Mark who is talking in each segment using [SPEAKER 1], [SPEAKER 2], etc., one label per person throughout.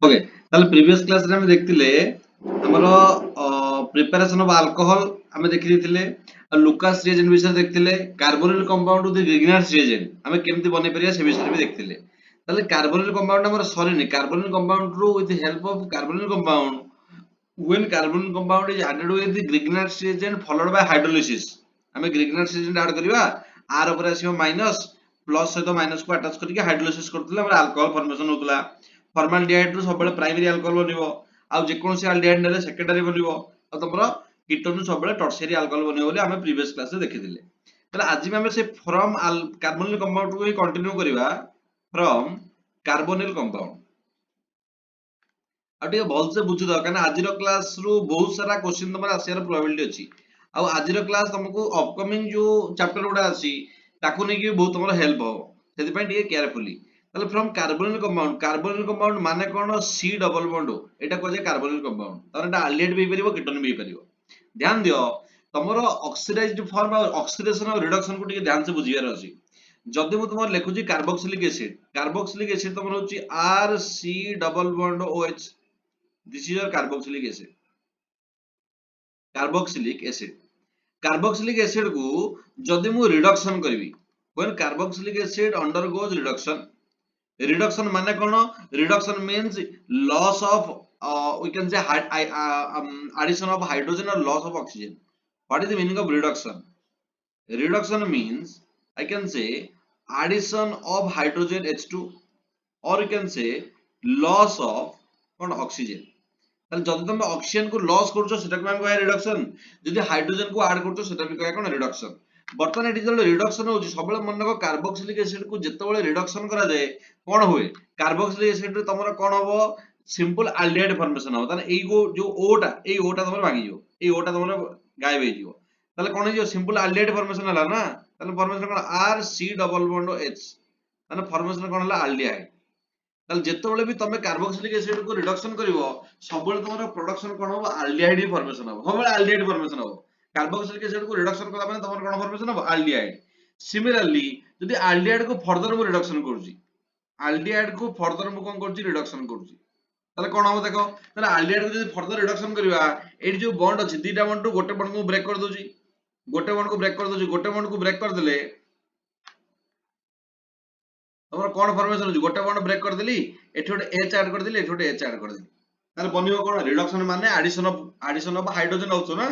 [SPEAKER 1] Okay ताले previous class रे हम देखतिले हमरो प्रिपरेशन ऑफ अल्कोहल हम देखि दिथिले लुकास रिएजेंट विषय देखतिले कार्बोनिल कंपाउंड विथ ग्रिग्नार्स रिएजेंट हम केमति बने परिया से विषय भी देखतिले ताले कार्बोनिल कंपाउंड हमर सरीनी कार्बोनिल कंपाउंड रो with help of carbonyl compound when carbonic compound is added with the Grignard reagent followed by hydrolysis हमें Grignard reagent ऐड करिवा r ऊपर आसीबो माइनस प्लस सहित माइनस को अटैच करके हाइड्रोलिसिस करथिले हमर अल्कोहल फॉर्मेशन होतला फॉर्माल्डिहाइड रो सबले प्राइमरी अल्कोहल बनिबो आ जे कोनसी अल्डिहाइड नेले सेकेंडरी बनिबो आ तमरो कीटोन सबले टर्शियरी अल्कोहल बनिबो बोली हमें प्रीवियस क्लास रे देखिथिले तले आज में हमें से फ्रॉम कार्बोनिल कंपाउंड को ही कंटिन्यू करिवा फ्रॉम कार्बोनिल कंपाउंड आ टिके भलसे बुझु द कारण आजिर क्लास रु बहुत सारा क्वेश्चन तमरा आसियार प्रोबेबिलिटी अछि आ आजिर क्लास तुमको अपकमिंग जो चैप्टर गुडा अछि ताकू नै कि बहुत तमरा हेल्प हो सेति पय टिके केयरफुली ताले फ्रॉम कार्बोनिल कंपाउंड माने कोन सी डबल बॉन्ड एटा को जे कार्बोनिल कंपाउंड तार एटा अल्डिहाइड भी परिबो कीटोन भी परिबो ध्यान दियो तमरो ऑक्सीडाइज्ड फॉर्म और ऑक्सीडेशन और रिडक्शन को टिके ध्यान से बुझियार अछि जदि मु तुमर लेखुची कार्बोक्सिलिक एसिड तमरो होची R C double bond O H this is your carboxylic acid carboxylic acid को जदि मु रिडक्शन करबी when carboxylic acid undergoes reduction माने कोन reduction means loss of we can say addition of hydrogen or loss of oxygen what is the meaning of reduction means I can say addition of hydrogen H2 or you can say loss of what oxygen ताले जदि तुम oxygen को loss करछो सेटा को हम कहै reduction जदि hydrogen को ऐड करछो सेटा भी कहै कोन रिडक्शन बर्तन एटी जले रिडक्शन होची सबले मन को कार्बोक्सिलिक एसिड को जेतेबेले रिडक्शन करा जाय कोन होय कार्बोक्सिलिक एसिड रे तमरा कोन हबो सिंपल अल्डिहाइड फॉर्मेशन हबो ताने एई गो जो ओ टा तमरा भागी जो एई ओ टा तमरा गायब हे जिवो ताले कोन हे जो सिंपल अल्डिहाइड फॉर्मेशन हला ना ताले फॉर्मेशन कोन R C double bond H ताने फॉर्मेशन कोन हला अल्डिहाइड ताले जेतेबेले भी तमे कार्बोक्सिलिक एसिड को रिडक्शन करिवो सबले तमरा प्रोडक्शन कोन हो अल्डिहाइड फॉर्मेशन हो सबले अल्डिहाइड फॉर्मेशन हो कार्बोक्सिलिक एसिड को रिडक्शन कला माने तमरा कोन फॉर्मेशन हो अल्डिहाइड सिमिलरली जदि अल्डिहाइड को फर्दर मु रिडक्शन करूची अल्डिहाइड को फर्दर मु कोन करूची रिडक्शन करूची ताले कोन हो देखो ताले अल्डिहाइड को जदि फर्दर रिडक्शन करिवा एडी जो बॉन्ड अछि दीटा बॉन्ड टू गोटे बॉन्ड को ब्रेक कर दोची गोटे बॉन्ड को ब्रेक कर दोची गोटे बॉन्ड को ब्रेक कर देले तमरा कोन फॉर्मेशन होची गोटे बॉन्ड ब्रेक कर देली एठी गोटे एच ऐड कर देली एठी गोटे एच ऐड कर देली ताले बनियो कोन रिडक्शन माने एडिशन ऑफ हाइड्रोजन होचो ना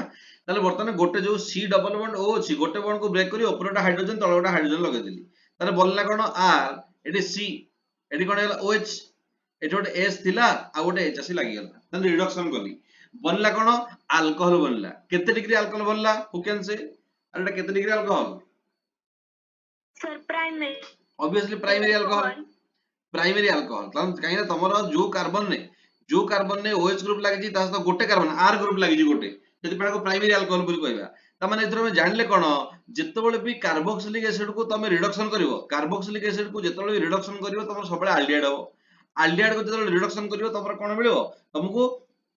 [SPEAKER 1] ताले बर्तमान गोटे जो सी डबल बॉन्ड ओ अछि गोटे बॉन्ड को ब्रेक करी ऊपरटा हाइड्रोजन तळटा हाइड्रोजन लगे देली ताले बनला कोन आर एठी सी एठी कोन होला ओएच एठी गोटे एच थिला आ गोटे एच आसी लागि गेला ताले रिडक्शन कली बनला कोन अल्कोहल बनला केते डिग्री अल्कोहल बनला हु कैन से अरे केते degree alcohol
[SPEAKER 2] sir primary
[SPEAKER 1] obviously primary alcohol कहीं तमरो जो कार्बन ने OH ग्रुप लागि ता सहित गोटे कार्बन R ग्रुप लागि गोटे सेति को प्राइमरी अल्कोहल बोली कहबा त माने एथरो हम जानले कोन जेतेबेले भी कार्बोक्सिलिक एसिड को तमे रिडक्शन करिवो कार्बोक्सिलिक एसिड को जेतेबेले रिडक्शन करिवो तमरो सबले अल्डिहाइड हो अल्डिहाइड को जेतेबेले रिडक्शन करिवो तमरो कोन मिलिवो तुमको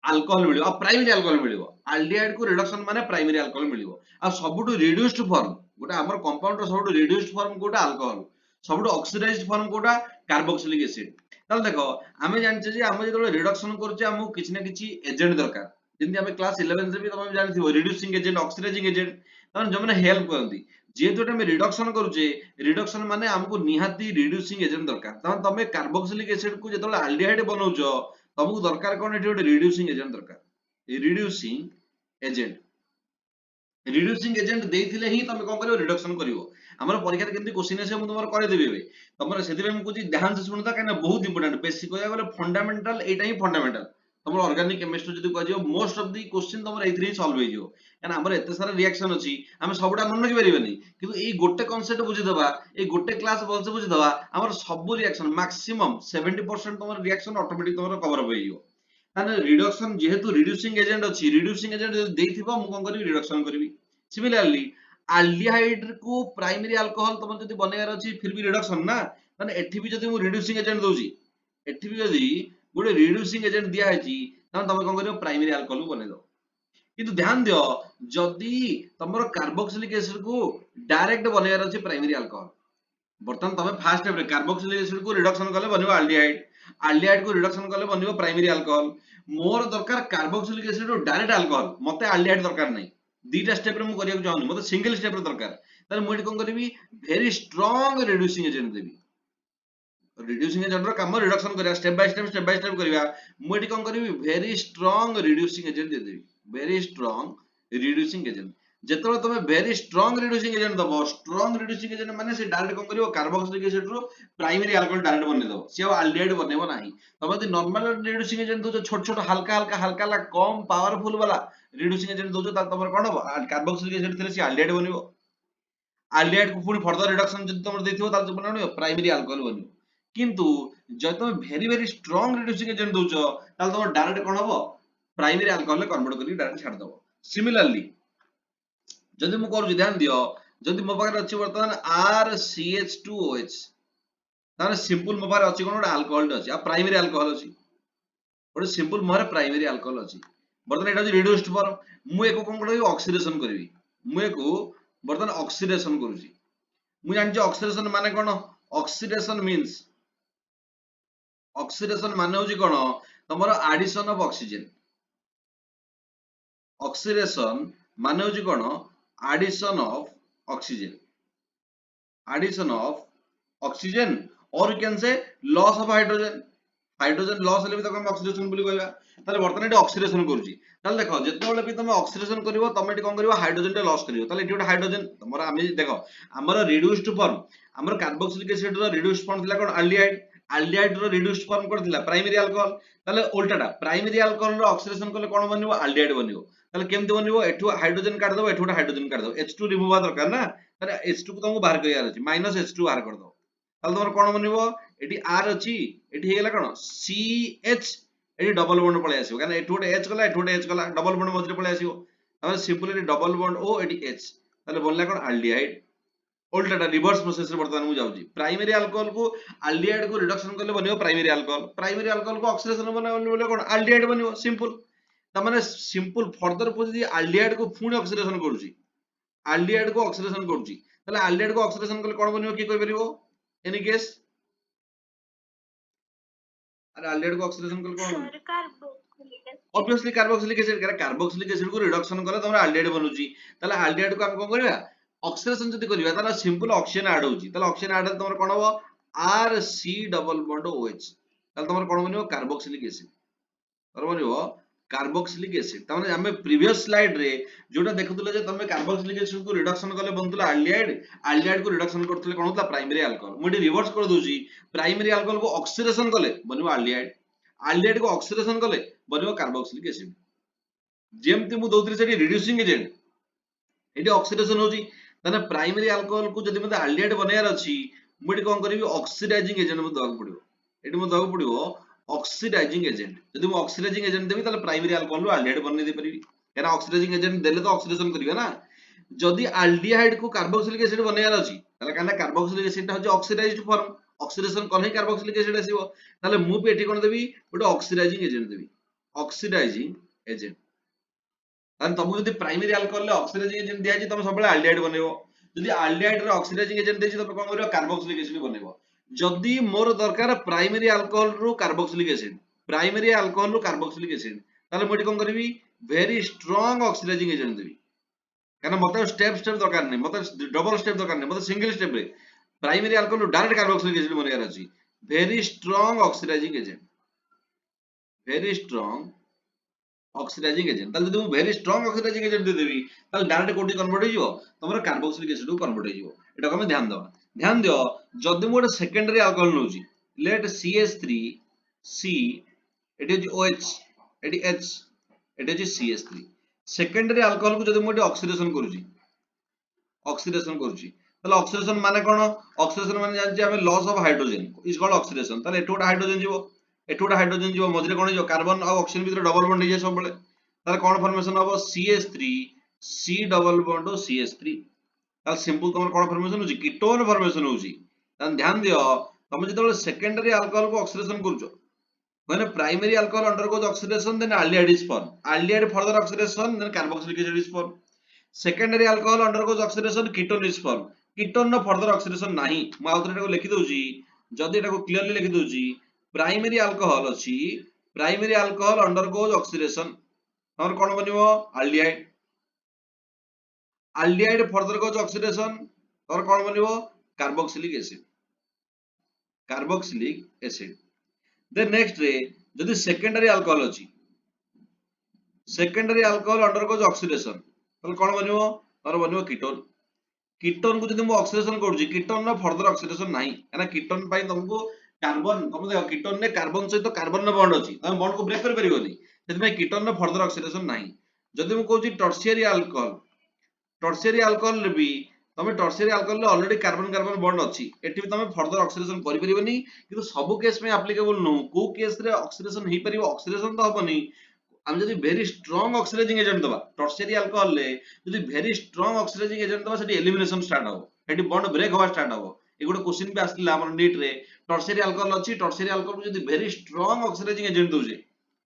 [SPEAKER 1] अल्कोहल मिलिवो आ प्राइमरी अल्कोहल मिलिवो अल्डिहाइड को रिडक्शन माने प्राइमरी अल्कोहल मिलिवो आ सबटु रिड्यूस्ड फॉर्म गोटा हमर कंपाउंड रो सबटु रिड्यूस्ड फॉर्म गोटा अल्कोहल सबटु ऑक्सीडाइज्ड फॉर्म कोटा कार्बोक्सिलिक एसिड ताल देखो आमे जानछे जे आमे जेतबेले रिडक्शन करछे हमहु किछि ना किछि एजेंट दरकार जेंति आमे क्लास 11 रे भी तमे जानथिबो रिड्यूसिंग एजेंट ऑक्सीडाइजिंग एजेंट तने जमने हेल्प करंती जेतु आमे रिडक्शन करूचे रिडक्शन माने हमको निहाती रिड्यूसिंग एजेंट दरकार तने तमे कार्बोक्सिलिक एसिड को जेतबेले अल्डिहाइड बनौछो तमको दरकार कोन एठी गोटे रिड्यूसिंग एजेंट दरकार रिड्यूसिंग एजेंट देइथिले ही तमे कोन करिवो रिडक्शन करिवो हमर परीक्षा रे केमति क्वेश्चन आसे हम तुमर करे देबे बे तमर सेति में कुछ ध्यान से सुनता काना बहुत इंपोर्टेंट बेसिक होया गले फंडामेंटल एटा ही फंडामेंटल तमर ऑर्गेनिक केमिस्ट्री जदी कह जियो मोस्ट ऑफ द क्वेश्चन तमर एथि ही सॉल्व हो जियो काना हमर एते सारा रिएक्शन अछि हम सबटा मन रखि परिबेनी किंतु एई गोटे कांसेप्ट बुझि दबा एई गोटे क्लास बोलसे बुझि दबा हमर सब रिएक्शन मैक्सिमम 70% तमर रिएक्शन ऑटोमेटिक तमर कवर हो जियो ताने रिडक्शन जेहेतु रिड्यूसिंग एजेंट अछि रिड्यूसिंग एजेंट जदी देइथिबो मु कोन करिवि रिडक्शन करिवि सिमिलरली अल्डिहाइड को प्राइमरी अल्कोहल तुम जदी बनेयार अछि फिर भी रिडक्शन ना माने एठी भी जदी मु रिड्यूसिंग एजेंट दोची एठी भी जदी गोटे रिड्यूसिंग एजेंट दिया हैची तने तमे कोन करियो प्राइमरी अल्कोहल बने दो किंतु ध्यान दियो जदी तमरो कार्बोक्सिलिक एसिड को डायरेक्ट बनेयार अछि प्राइमरी अल्कोहल बर्तन तमे फास्ट स्टेप रे कार्बोक्सिलिक एसिड को रिडक्शन करले बनिबो अल्डिहाइड आल्डिहाइड को रिडक्शन कले बनिबो प्राइमरी अल्कोहल मोर दरकार कार्बोक्सिलिक एसिड रो डायरेक्ट अल्कोहल मते आल्डिहाइड दरकार नै दीटा स्टेप रे मु करिया चाहूनी मते सिंगल स्टेप रे दरकार ताले मु एटी कोन करबी वेरी स्ट्रांग रिड्यूसिंग एजेंट देबी रिड्यूसिंग एजेंट रो काम रिडक्शन करिया स्टेप बाय स्टेप करिया मु एटी कोन करबी वेरी स्ट्रांग रिड्यूसिंग एजेंट दे देबी वेरी स्ट्रांग रिड्यूसिंग एजेंट जेतबे तमे वेरी स्ट्रांग रिड्यूसिंग एजेंट दबो स्ट्रांग रिड्यूसिंग एजेंट माने से डायरेक्ट कोन करिवो कार्बोक्सिलिक एसिड रो प्राइमरी अल्कोहल डायरेक्ट बने दबो से आल्डिहाइड बनेबो नाही तमे यदि नॉर्मल रिड्यूसिंग एजेंट दो छोट छोट हल्का कम पावरफुल वाला रिड्यूसिंग एजेंट दो त तमर कोन हो कार्बोक्सिलिक एसिड थिले से आल्डिहाइड बनिबो आल्डिहाइड को पुनी फर्दर रिडक्शन जदि तमर देथिबो ताल बनिबो प्राइमरी अल्कोहल बनिबो किंतु जब तुम वेरी स्ट्रांग रिड्यूसिंग एजेंट दउछ ताल तुम डायरेक्ट कोन हो प्राइमरी अल्कोहल कन्वर्ट करी डायरेक्ट छाड़ दबो सिमिलरली जदि मु करू ध्यान दियो जदि मो पाखरे अछि वर्तमान RCH2OH ताने सिंपल मो पाखरे अछि कोन अल्कोहल अछि आ प्राइमरी अल्कोहल अछि ओटे सिंपल मोरे प्राइमरी अल्कोहल अछि वर्तमान एटा रिड्यूस्ड फॉर्म मु एको कोन करबी ऑक्सीडेशन करबी मु एको वर्तमान ऑक्सीडेशन करूची मु जानछि ऑक्सीडेशन माने कोन ऑक्सीडेशन होची कोन तमरो एडिशन ऑफ ऑक्सीजन ऑक्सीडेशन माने होची कोन एडिशन ऑफ ऑक्सीजन और you can say loss of hydrogen loss हेले भी तक हम ऑक्सीडेशन बोली कहबा ताले वर्तमान एटी ऑक्सीडेशन करूची ताले देखो जेतेबेले भी तुम ऑक्सीडेशन करिवो तमे एटी कोन करिवो हाइड्रोजन टे लॉस करिवो ताले एटी गोटे हाइड्रोजन तमरा आमे देखो हमर रिड्यूस्ड फॉर्म हमर कार्बोक्सिलिक एसिड रो रिड्यूस्ड फॉर्म थिला कोन आल्डिहाइड रो रिड्यूस्ड फॉर्म कोन थिला प्राइमरी अल्कोहल ताले उल्टाटा प्राइमरी अल्कोहल रो ऑक्सीडेशन कले कोन बनिवो आल्डिहाइड बनिवो ताले केमति बनिवो एठु हाइड्रोजन काट दबो एठु हाइड्रोजन काट दबो H2 रिमूव आ दरकार ना ताले H2 को तुमको बाहर करियार अछि -H2 बाहर कर दो ताले तमर कोन बनिवो एटी R अछि एटी हेला कोन CH एटी डबल बॉन्ड पळे आसीबो कारण एठु गोटे H गला डबल बॉन्ड मझरे पळे आसीबो ताले simple eighty double bond O eighty H ताले बनला कोन आल्डिहाइड उल्टाटा रिवर्स प्रोसेस रे वर्तमान मु जाउची प्राइमरी अल्कोहल को आल्डिहाइड को रिडक्शन करले बनियो प्राइमरी अल्कोहल को ऑक्सीडेशन बनियो कोन आल्डिहाइड बनियो सिंपल त माने सिंपल फर्दर पोजी आल्डिहाइड को पुणी ऑक्सीडेशन करूची आल्डिहाइड को ऑक्सीडेशन करूची ताले आल्डिहाइड को ऑक्सीडेशन करले कोन बनियो की कहि परिबो एनी केस अरे आल्डिहाइड को ऑक्सीडेशन करले कोन
[SPEAKER 2] सर कार्बोक्सिलिक
[SPEAKER 1] ऑब्वियसली कार्बोक्सिलिक एसिड को रिडक्शन करले तमरा आल्डिहाइड बनउची ताले आल्डिहाइड को हम कोन करबा ऑक्सीडेशन जदि करबा ताले सिंपल ऑक्सीजन ऐड होउची ताले ऑक्सीजन ऐड तमरा कोन हो RC डबल बॉन्ड OH ताले तमरा कोन बनियो कार्बोक्सिलिक एसिड ताने हमें प्रीवियस स्लाइड रे जोटा देखुतले जे तमे कार्बोक्सिलिक एसिड को रिडक्शन करले बनतला आल्डिहाइड को रिडक्शन करतले कोन होतला प्राइमरी अल्कोहल मुडी रिवर्स कर दोजी प्राइमरी अल्कोहल को ऑक्सीडेशन करले बनियो आल्डिहाइड को ऑक्सीडेशन करले बनियो कार्बोक्सिलिक एसिड जेमति मु दोतरी सेठी रिड्यूसिंग एजेंट एटी ऑक्सीडेशन होजी ताने प्राइमरी अल्कोहल को जदि मते आल्डिहाइड बनायार अछि मुडी कोन करबी ऑक्सीडाइजिंग एजेंट मु दବାକୁ पड़िबो एटी मु दବାକୁ पड़िबो ऑक्सीडाइजिंग एजेंट जदि मु ऑक्सीडाइजिंग एजेंट देबी ताले प्राइमरी अल्कोहल रो आल्डिहाइड बनै दे परिबी एना ऑक्सीडाइजिंग एजेंट देले तो ऑक्सीडेशन करिवे ना जदि आल्डिहाइड को कार्बोक्सिलिक एसिड बनायार अछि ताले काना कार्बोक्सिलिक एसिड होजे ऑक्सीडाइज्ड फॉर्म ऑक्सीडेशन कले कार्बोक्सिलिक एसिड आसीबो ताले मु भी एटी कोन देबी गोटे ऑक्सीडाइजिंग एजेंट देबी ऑक्सीडाइजिंग एजेंट तान तुमको जदि प्राइमरी अल्कोहल ले ऑक्सीडाइजिंग एजेंट दिया तुम सब आल्डिहाइड बनेबो जदि आल्डिहाइड रे ऑक्सीडाइजिंग एजेंट देछि तब कोन करियो कार्बोक्सिलिक एसिड बनेबो जदि मोर दरकार प्राइमरी अल्कोहल रो कार्बोक्सिलिक एसिड ताले मोटी कोन करबी वेरी स्ट्रांग ऑक्सीडाइजिंग एजेंट देबी कारण मते स्टेप दरकार नै मते डबल स्टेप दरकार नै मते सिंगल स्टेप रे प्राइमरी अल्कोहल रो डायरेक्ट कार्बोक्सिलिक एसिड बनेयार अछि वेरी स्ट्रांग ऑक्सीडाइजिंग एजेंट ताले जदि वेरी स्ट्रांग ऑक्सीडाइजिंग एजेंट दे देबी ताले डायरेक्ट कोटी कन्वर्ट हो जिवो तमरो कार्बोक्सिलिक एसिड को कन्वर्ट हो जिवो एटा हम ध्यान दियो जदि मु गोटे सेकेंडरी अल्कोहल नउची लेट CH3C एटी जे OH एटी H एटी जे CH3 सेकेंडरी अल्कोहल को जदि मु ऑक्सीडेशन करूची ताले ऑक्सीडेशन माने कोन ऑक्सीडेशन माने जानछि हमें loss of hydrogen is called oxidation ताले एटोटा हाइड्रोजन जीवो मझरे कोन जो कार्बन और ऑक्सीजन भीतर डबल बॉन्ड हो जाय सब बेले ताले कोन फॉर्मेशन हो CH3 C double bond CH3 ताले सिंपल तमर कोन फॉर्मेशन होची कीटोन फॉर्मेशन होची तान ध्यान दियो तुम जतबे सेकेंडरी अल्कोहल को oxidation करूछो when primary alcohol undergoes oxidation then aldehyde is formed aldehyde further oxidation then carboxylic acid is formed secondary alcohol undergoes oxidation ketone is formed ketone no further oxidation nahi mu आउथरे को लिखि दोची जदी एटा को clearly लिखि दोची primary alcohol अछि प्राइमरी अल्कोहल अंडरगोज ऑक्सीडेशन तमर कोन बनिवो aldehyde aldehyde further goes oxidation तमर कोन बनिवो कार्बोक्सिलिक एसिड देन नेक्स्ट रे जदि सेकेंडरी अल्कोहल अछि सेकेंडरी अल्कोहल अंडरगोज ऑक्सीडेशन तमर कोन बनिवो तमर बनिवो कीटोन कीटोन को जदि मु ऑक्सीडेशन करूची कीटोन न फर्दर ऑक्सीडेशन नाही एना कीटोन पई तुमको कार्बन तुम देखो कीटोन ने कार्बन सहित कार्बन न बॉन्ड अछि तमे बॉन्ड को ब्रेक कर परिबोनी सेति में कीटोन न फर्दर ऑक्सीडेशन नाही जदि मु कहूची टर्शियरी अल्कोहल रे भी तमे टर्शियरी अल्कोहल रे ऑलरेडी कार्बन कार्बन बॉन्ड अछि एटी भी तमे फर्दर ऑक्सीडेशन करि परिबोनी किंतु सब केस में एप्लीकेबल नो को केस रे ऑक्सीडेशन हे परिबो ऑक्सीडेशन तो हबनी हम जदि वेरी स्ट्रांग ऑक्सीडाइजिंग एजेंट दबा टर्शियरी अल्कोहल ले जदि वेरी स्ट्रांग ऑक्सीडाइजिंग एजेंट दबा सेठी एलिमिनेशन स्टार्ट हो सेठी बॉन्ड ब्रेक होवा स्टार्ट हो एगुडे क्वेश्चन भी आस्तिला हमर नीट रे टर्शियरी अल्कोहल अछि टर्शियरी अल्कोहल जदि वेरी स्ट्रांग ऑक्सीडाइजिंग एजेंट दोजे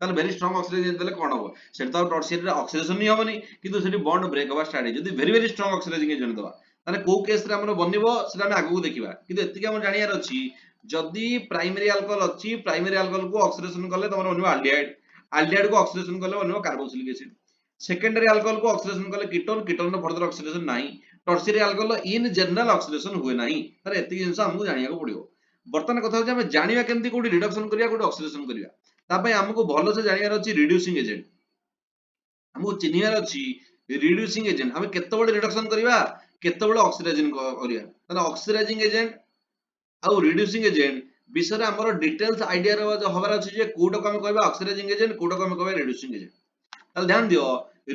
[SPEAKER 1] ताले वेरी स्ट्रांग ऑक्सीडाइजिंग एजेंट देले कोन हो सेठी तो टर्शियरी रे ऑक्सीडेशन नि होबनी किंतु सेठी बॉन्ड ब्रेक होवा स्टार्ट हे जदि वेरी स्ट्रांग ऑक्सीडाइजिंग एजेंट दबा ताले को केस रे हमर बनिबो सेटा हम आगु देखिबा किंतु एतिके हम जानियार अछि जदि प्राइमरी अल्कोहल अछि प्राइमरी अल्कोहल को ऑक्सीडेशन करले तमर बनिबो एल्डिहाइड एल्डिहाइड को ऑक्सीडेशन करले बनिबो कार्बोक्सिलिक एसिड सेकेंडरी अल्कोहल को ऑक्सीडेशन करले ketone ketone no further oxidation नाही tertiary alcohol in general oxidation हुए नाही तारे एतिके जिंस हमकु जानिया को पड़ियो वर्तमान कथा होचे हम जानिबा केमति कोडी रिडक्शन करिया कोडी ऑक्सीडेशन करिया ता पय हमकु भलो से जानियार अछि रिड्यूसिंग एजेंट हमकु चिनियार अछि रिड्यूसिंग एजेंट हम केते बडे रिडक्शन करिवा केते बडे ऑक्सीडाइजिंग करिया ताले ऑक्सीडाइजिंग एजेंट आउ रिड्यूसिंग एजेंट विषय रे हमर डिटेल्स आईडिया रे हबार अछि जे कोडो को हम कहबा ऑक्सीडाइजिंग एजेंट कोडो को हम कहबा रिड्यूसिंग एजेंट ताले ध्यान दियो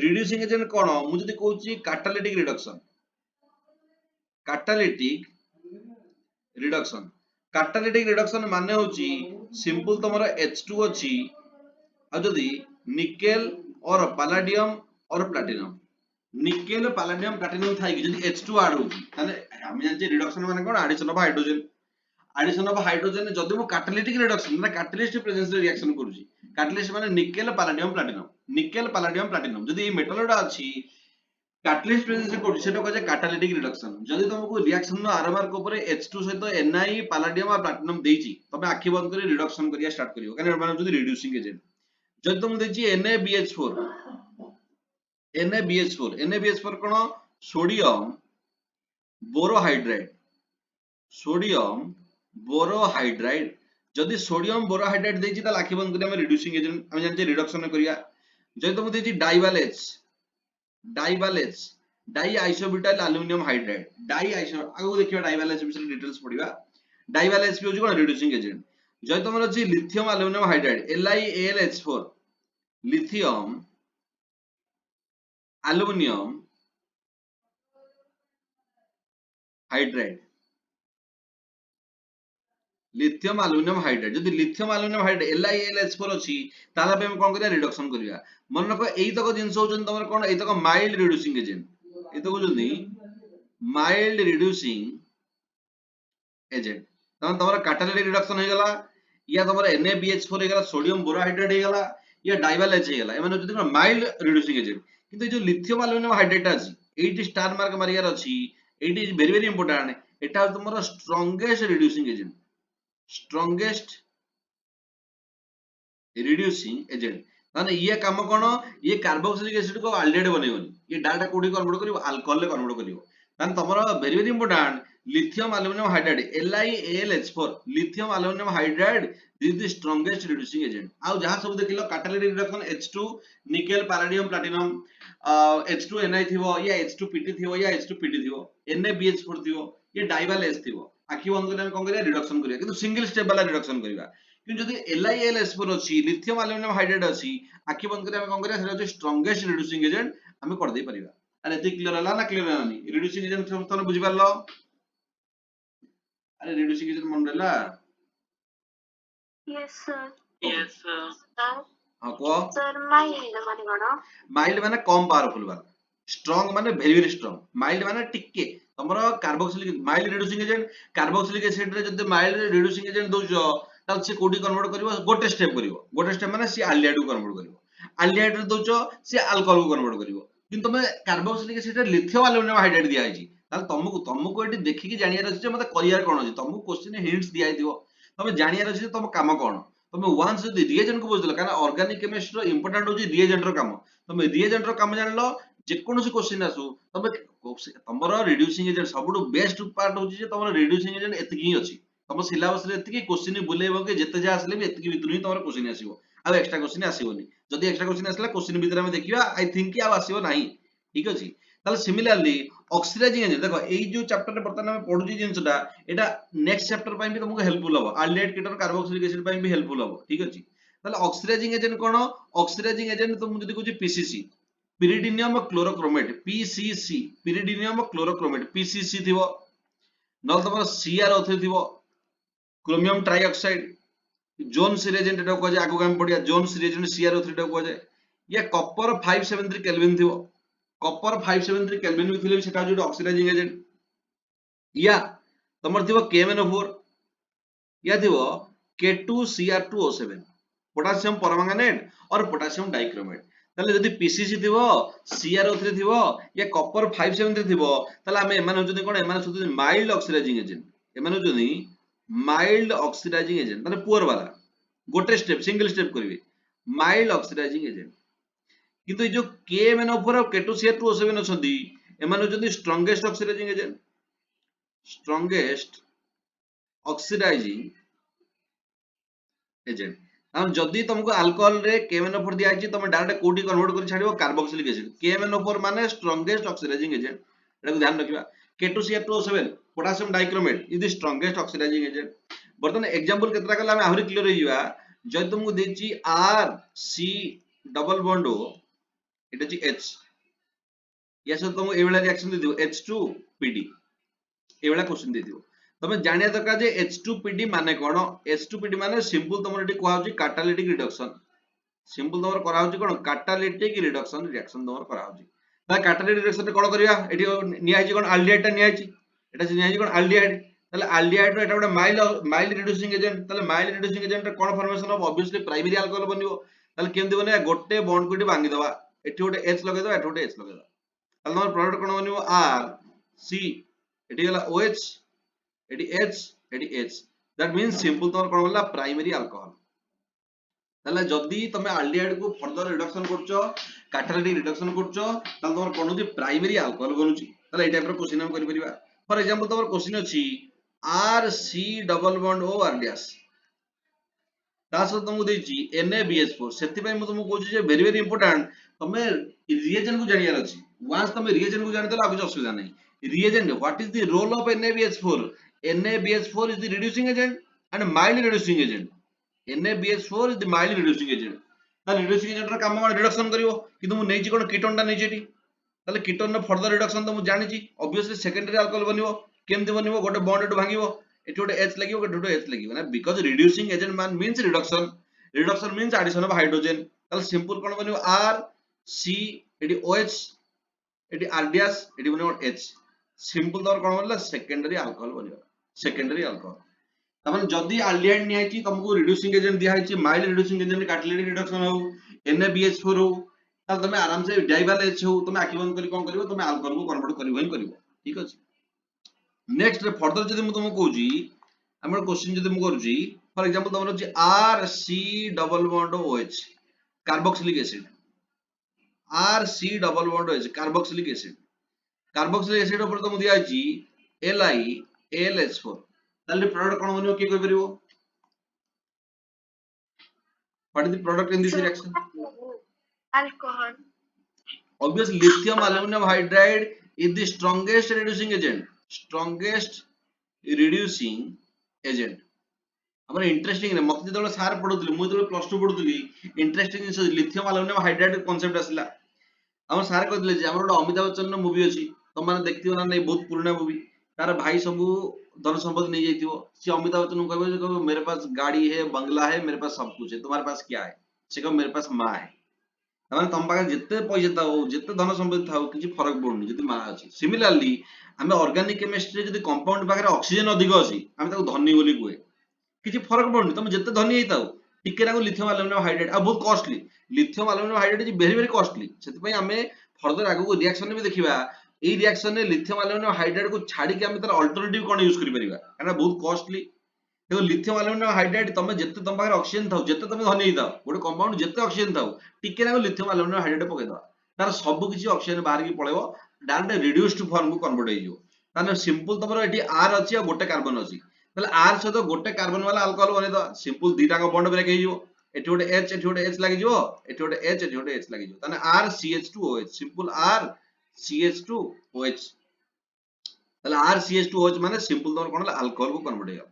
[SPEAKER 1] रिड्यूसिंग एजेंट कोन मु जदी कहूची कैटालिटिक रिडक्शन माने होची सिंपल तमरा H2 अछि आ जदी निकेल और पैलेडियम और प्लैटिनम निकेल पैलेडियम प्लैटिनम थाई कि जदी H2 ऐड होची ताले हम जानचे रिडक्शन माने कोन एडिशन ऑफ हाइड्रोजन जदी मु कैटालिटिक रिडक्शन माने कैटलिस्ट प्रेजेंस रे रिएक्शन करूची कैटलिस्ट माने निकेल पैलेडियम प्लैटिनम जदी ए मेटलडा अछि कैटलिस्ट प्रेजेंस रे करूची सेटा कहे कैटालिटिक रिडक्शन जदी तुमको रिएक्शन नो आर मार्क ऊपर H2 सहित Na पैलेडियम और प्लैटिनम देची तबे आखि बंद करी रिडक्शन करिया स्टार्ट करियो काने माने जदी रिड्यूसिंग एजेंट जदी तुम देची NaBH4 कोन सोडियम बोरोहाइड्राइड जदी सोडियम बोरोहाइड्राइड देची त आखि बंद करी हम रिड्यूसिंग एजेंट हम जानते रिडक्शन करिया जदी तुम देची डाइवालेज di isobutyl aluminium hydride di iso आगो देखिबा डाइवालेज विषय डिटेल्स पढिबा डाइवालेज भी होची कोन रिड्यूसिंग एजेंट जदी तुमर अछि lithium aluminium hydride LiAlH4 lithium aluminium hydride जदी लिथियम एल्युमिनियम हाइड्राइड LiAlH4 अछि ताला पे हम कोन करिया रिडक्शन करिया मन रखो एई तक जिंस होजन तमर कोन एई तक माइल्ड रिड्यूसिंग एजेंट एई तक जदी माइल्ड रिड्यूसिंग एजेंट तमर कैटालिटिक रिडक्शन हे गला या तमर NaBH4 हे गला सोडियम बोरोहाइड्राइड हे गला या डाइवालेज हे गला ए माने जदी माइल्ड रिड्यूसिंग एजेंट किंतु जो लिथियम एल्युमिनियम हाइड्राइड अछि एटी स्टार मार्क मारियार अछि एटी इज वेरी इंपोर्टेंट एटा तमर स्ट्रांगेस्ट रिड्यूसिंग एजेंट माने ये काम कोन ये कार्बोक्सिलिक एसिड को एल्डिहाइड बनेबोनी ये डाटा कोडी कन्वर्ट करिवो अल्कोहल ले कन्वर्ट करिवो तान तमरो very important lithium aluminium hydride LiAlH4 lithium aluminium hydride is the strongest reducing agent आ जहां सब देखिलो catalytic reduction H2 nickel palladium platinum H2 Na थिवो या H2 Pt थिवो या H2 Pt थिवो NaBH4 थिवो ये डाइवालेज थिवो आखि बंद करले हम कोन करिया रिडक्शन करिया किंतु सिंगल स्टेप वाला रिडक्शन करिया किंतु जदी LiAlH4 अछि लिथियम एल्युमिनियम हाइड्राइड अछि आखि बंद करिया हम कोन करिया सेटा जे स्ट्रांगेस्ट रिड्यूसिंग एजेंट हम कर दे परिबा अरे एति क्लियर हला ना क्लियर हलानी रिड्यूसिंग एजेंट सब बुझि पारलो अरे रिड्यूसिंग एजेंट मन रहला
[SPEAKER 2] Yes, sir.
[SPEAKER 3] Sir.
[SPEAKER 1] हां को
[SPEAKER 2] Sir, mild माने कोन
[SPEAKER 1] माइल्ड माने कम पावरफुल वाला स्ट्रांग माने वेरी स्ट्रांग माइल्ड माने टिके तमरो carboxylic mild reducing agent carboxylic acid रे जदी माइल्ड रिड्यूसिंग एजेंट दोजो ताल से कोडी कन्वर्ट करिवो गोटे स्टेप माने सी एल्डिहाइड को कन्वर्ट करिवो एल्डिहाइड रे दोजो सी अल्कोहल को कन्वर्ट करिवो किंतु तमे कार्बोक्सिलिक एसिड रे लिथियम एल्युमिनियम हाइड्राइड दिया आइची ताल तुमको एटी देखि कि जानियार अछि जे मते करियर कोन अछि तुमको क्वेश्चन हिंट्स दिया दियो ତମେ ଜାଣିବାର ଅଛି ଯେ ତମ କାମ କଣ। ତମେ ୱାନ୍ସ ଯଦି ରିଏଜେଣ୍ଟ କୁ ବୁଝିଦେଲ, କାରଣ ଅର୍ଗାନିକ କେମିଷ୍ଟ୍ରି ର ଇମ୍ପୋର୍ଟାଣ୍ଟ ହଉଛି ରିଏଜେଣ୍ଟ ର କାମ। ତମେ ରିଏଜେଣ୍ଟ ର କାମ ଜାଣିଲ, ଯେକୌଣସି କ୍ୱେଶ୍ଚିନ୍ ଆସୁ ତମେ ତମର ରିଡ୍ୟୁସିଂ ଏଜେଣ୍ଟ ସବୁଠୁ ବେଷ୍ଟ ପାର୍ଟ ହଉଛି ଯେ ତମର ରିଡ୍ୟୁସିଂ ଏଜେଣ୍ଟ ଏତିକି ହିଁ ଅଛି। ତମ ସିଲାବସ ରେ ଏତିକି କ୍ୱେଶ୍ଚିନ୍ ବୁଲେଇବ କି ଯେତେ ଯାହା ଆସିଲେ ବି ଏତିକି ଭିତରୁ ହିଁ ତମର କ୍ୱେଶ୍ଚିନ୍ ଆସିବ, ଆଉ ଏକ୍ସଟ୍ରା କ୍ୱେଶ୍ଚିନ୍ ଆସିବନି। ଯଦି ଏକ୍ସଟ୍ରା କ୍ୱେଶ୍ଚିନ୍ ଆସିଲା କ୍ୱେଶ୍ଚିନ୍ ଭିତରେ ଆମେ ଦେଖିବା ଆଇ ଥିଙ୍କ କି ଆଉ ଆସିବ ନାହିଁ, ଠିକ ଅଛି। ତାହେଲେ ସିମିଲାରଲି ଅକ୍ସିଡାଇଜିଂ ଏଜେଣ୍ଟ ଦେଖ, ଏଇ ଯୋଉ ଚାପ୍ଟରରେ ବର୍ତ୍ତମାନ ଆମେ ପଢୁଛି ଜିନିଷଟା, ଏଇଟା ନେକ୍ସଟ ଚାପ୍ଟର ପାଇଁ ବି ତମକୁ ହେଲ୍ପଫୁଲ ହବ, ଆଲଡିହାଇଡ୍ କେଟନ କାର୍ବୋକ୍ସିଲିକ ଏସିଡ ପାଇଁ ବି ହେଲ୍ପଫୁଲ ହବ, ଠିକ ଅଛି। ତାହେଲେ ଅକ୍ସିଡାଇଜିଂ ଏଜେଣ୍ଟ କଣ? ଅକ୍ସିଡାଇଜିଂ ଏଜେଣ୍ଟ ତ ମୁଁ ଯଦି କହୁଛି ପିସିସି, ପିରିଡିନିୟମ କ୍ଲୋରୋକ୍ରୋମେଟ, ପିସିସି, ପିରିଡିନିୟମ କ୍ଲୋରୋକ୍ରୋମେଟ, ପିସିସି ଥିବ, ନହେଲେ ତମର CrO3 ଥିବ, କ୍ରୋମିୟମ ଟ୍ରାଇଅକ୍ସାଇଡ, ଜୋନ୍ସ ରିଏଜେଣ୍ଟ ଏଟାକୁ କୁହାଯାଏ, ଆଗକୁ ଆମେ ପଢିବା ଜୋନ୍ସ ରିଏଜେଣ୍ଟ CrO3 ଟାକୁ କୁହାଯାଏ। ଇଏ କପର 573 କେଲଭିନ ଥିବ, କପର 573 କେଲଭିନ ବି ଥିଲେ ବି ସେଟା ହଉଛି ଗୋଟେ ଅକ୍ସିଡାଇଜିଂ ଏଜେଣ୍ଟ। या तमर थिबो KMnO4, या थिबो K2Cr2O7, पोटेशियम परमांगनेट और पोटेशियम डाइक्रोमेट। ताले जदि PCC थिबो, CrO3 थिबो, या कॉपर 573 थिबो, ताले हमें एमान होजोनी कोन, एमान होजोनी माइल्ड ऑक्सीडाइजिंग एजेंट, एमान होजोनी माइल्ड ऑक्सीडाइजिंग एजेंट, माने पुअर वाला गोटे स्टेप सिंगल स्टेप करिवे माइल्ड ऑक्सीडाइजिंग एजेंट। किंतु ए जो KMnO4 और K2Cr2O7 अछंती, एमान होजोनी strongest oxidising agent, strongest oxidising agent. हम जदी तुमको अल्कोहल रे KMnO4 दिया अछि, तुम डायरेक्ट कोडी कन्वर्ट कर छाडिबो कार्बोक्सिलिक एसिड। KMnO4 माने स्ट्रांगेस्ट ऑक्सीडाइजिंग एजेंट, एटा को ध्यान रखिबा। K2Cr2O7 potassium dichromate is the strongest oxidising agent. बर्तन एग्जांपल केतरा कला हम आहुरी क्लियर होइबा। जदी तुमको देछि RC डबल बॉन्ड O, एटा छि H, या से तुमको एवेला रिएक्शन दे दियो H2PD, एवेला क्वेश्चन दे दियो। तमे जानिया दरकार जे H2PD माने कोन। H2PD माने सिंपल तमर एटी कोआ होची कैटालिटिक रिडक्शन। सिंपल तमर करा होची कोन कैटालिटिक रिडक्शन रिएक्शन तमर करा होची। ता कैटालिटिक रिडक्शन रे कोन करिया, एटी निया हिची कोन एल्डिहाइड टा निया हिची, एटा से निया हिची कोन एल्डिहाइड। ताले एल्डिहाइड रो एटा गोटे माइल्ड रिड्यूसिंग एजेंट। ताले माइल्ड रिड्यूसिंग एजेंट रे कोन formation of obviously primary alcohol बनिवो। ताले केमति बने गोटे बॉन्ड को एटी भांगी दबा, एटी गोटे H लगे दबा, एटी गोटे H लगे दबा, ताले तमर प्रोडक्ट कोन बनिवो R C, एटी गला OH, एटी H, eighty H। That means simple तमर कोन बोला प्राइमरी अल्कोहल। ताले जदी तमे एल्डिहाइड को फर्दर रिडक्शन करछो, कैटालिटिक रिडक्शन करछो, ताले तमर कोन होची प्राइमरी अल्कोहल बनुची। ताले ए टाइप रो क्वेश्चन हम करि परिबा। फॉर एग्जांपल तमर क्वेश्चन अछि RC double bond O R dash, ता सो तुमको देछि NaBH4। सेति पय म तुमको कहूची जे वेरी वेरी इंपोर्टेंट तमे रिएजेंट को जानियार अछि। वंस तमे रिएजेंट को जानि देला आ कुछ असुविधा नै। Reagent what is the role of NaBH4? NaBH4 is the reducing agent and mild reducing agent. NaBH4 is the mild reducing agent. ताले रिड्यूसिंग एजेंट रो काम कोन रिडक्शन करिवो, किंतु मु नेछि कोन कीटोन टा नेछि एठी। ताले कीटोन रो फर्दर रिडक्शन तो मु जानिछि, ऑब्वियसली सेकेंडरी अल्कोहल बनिवो। केमति बनिवो, गोटे बॉन्ड एटु भांगिवो, एठी गोटे H लागिवो, गोटे H लागिवो ना, बिकॉज़ रिड्यूसिंग एजेंट मान means reduction, reduction means addition of hydrogen. ताले सिंपल कोन बनिवो R C, एठी OH, एठी R डैश, एठी बनिवो H। सिंपल तोर कोन बनला सेकेंडरी अल्कोहल बनिवो, सेकेंडरी अल्कोहल। तमन जदी एल्डिहाइड नियाची तुमको रिड्यूसिंग एजेंट दिया हिची, mild reducing agent catalytic reduction हो, NaBH4 हो, ताल तमे आराम से डाइवाल H हो, तमे आखि बंद करी कोन करिवो, तमे अल्कोहल को कन्वर्ट करिवो ही करिवो, ठीक अछि। नेक्स्ट रे फर्दर जदी मु तुमको कहूची, हमर क्वेश्चन जदी मु करूची, फॉर एग्जांपल तमन अछि RC double bond OH carboxylic acid, RC double bond OH carboxylic acid. Carboxylic acid ऊपर तुमको दिया हिची LiAlH4। ताले प्रोडक्ट कोन बनिवो, की कहि परिवो? What is the product in this reaction?
[SPEAKER 2] alcohol.
[SPEAKER 1] Obviously, lithium aluminum hydride is the strongest reducing agent. Strongest reducing agent. हमर interesting रे मते जेतले सार पढुतली, मु जेतले प्लस 2 पढुतली, इंटरेस्टिंग जिंस लिथियम एल्युमिनियम हाइड्राइड कांसेप्ट आसिला। हम सार कहले जे हमर अमिताभ बच्चन नो मूवी अछि, तुम माने देखथियो ना नै, बहुत पुराना मूवी। तार भाई सब धन संपत्ति नहीं जाइथिवो, से अमिताभ बच्चन को कहबे जे कहबे मेरे पास गाड़ी है, बंगला है, मेरे पास सब कुछ है, तुम्हारे पास क्या है? से कहबे मेरे पास मां है। तार तुम पाखे जिते पैसा थाओ, जिते धन संपत्ति थाओ, किछि फरक पड़ुनी जदि मां अछि। सिमिलरली हमें ऑर्गेनिक केमिस्ट्री जदि कंपाउंड पाखे ऑक्सीजन अधिक अछि, हम ताको धनी बोली कहे, किछि फरक पड़ुनी। तुम जिते धनी हेताओ, टिके नाको लिथियम एल्युमिनियम हाइड्राइड आ बहुत costly, lithium aluminium hydride is very very costly. सेति पई हमें फर्दर आगु को रिएक्शन में देखिबा, एई रिएक्शन में लिथियम एल्युमिनियम हाइड्राइड को छाडी के हम तार अल्टरनेटिव कोन यूज करि परिबा, काना बहुत कॉस्टली। देखो लिथियम अल्युमिनियम हाइड्राइड तमे जत्ते तम पाखे ऑक्सीजन थाउ जत्ते तमे धनी थाउ गोटे कंपाउंड जत्ते ऑक्सीजन थाउ टिके ना लिथियम अल्युमिनियम हाइड्राइड पके दवा तार सब किछि ऑक्सीजन बाहर की पळेबो डायरेक्ट रिड्यूस्ड फॉर्म को कन्वर्ट हो जिवो ताने सिंपल तमरो एठी आर अछि आ गोटे कार्बन अछि ताले आर सहित गोटे कार्बन वाला अल्कोहल बने दवा सिंपल दीटा को बॉन्ड ब्रेक हो जिवो एठी गोटे एच लागि जिवो एठी गोटे एच लागि जिवो ताने are CH2OH simple are CH2OH ताले आर CH2OH माने सिंपल तमरो कोन अल्कोहल को कन्वर्ट हो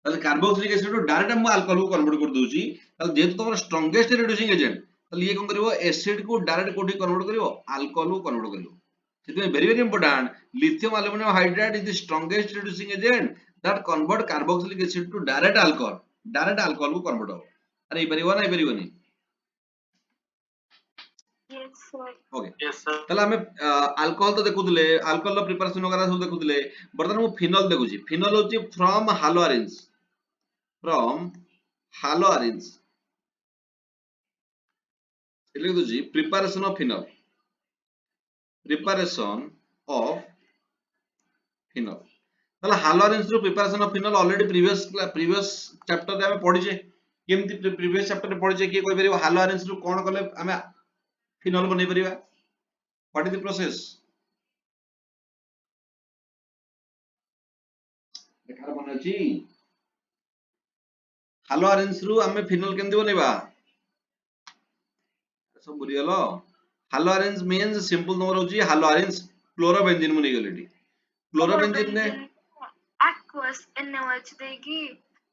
[SPEAKER 1] ताले कार्बोक्सिलिक एसिड रो डायरेक्ट हम अल्कोहल को कन्वर्ट कर दोची ताले जेहेतु तमरो स्ट्रांगेस्ट रिड्यूसिंग एजेंट ताले ये कोन करिवो एसिड को डायरेक्ट कोठी कन्वर्ट करिवो अल्कोहल को कन्वर्ट करिवो सेते very very important lithium aluminium hydride is the strongest reducing agent that convert carboxylic acid to direct alcohol को कन्वर्ट हो अरे ई परिबो ना ई परिबोनी
[SPEAKER 2] Yes, sir.
[SPEAKER 1] Okay
[SPEAKER 3] Yes, sir.
[SPEAKER 1] ताले हमें अल्कोहल तो देखुतले अल्कोहल रो प्रिपरेशन वगैरह सब देखुतले बर्तमान मु फिनोल देखुची फिनोल होची फ्रॉम हालोआरिन्स એટલે કીધું છે preparation of phenol তাহলে হালোআরিন্স रो preparation of phenol already previous chapter रे हमें पढिचे केमती प्रीवियस चैप्टर रे पढिचे के कोइ परिबो हालोआरिन्स रो कोन कले हमें फिनोल बनै परिबा व्हाट इज द प्रोसेस देखार मन अछि हालोआरिन्स रो हमें फिनोल केमती बनैबा सब बुझी गलो हालोआरिन्स मींस सिंपल नंबर होची हालोआरिन्स क्लोरोबेंजीन मुनि गलेटी क्लोरोबेंजीन ने
[SPEAKER 2] aqueous NaOH देगी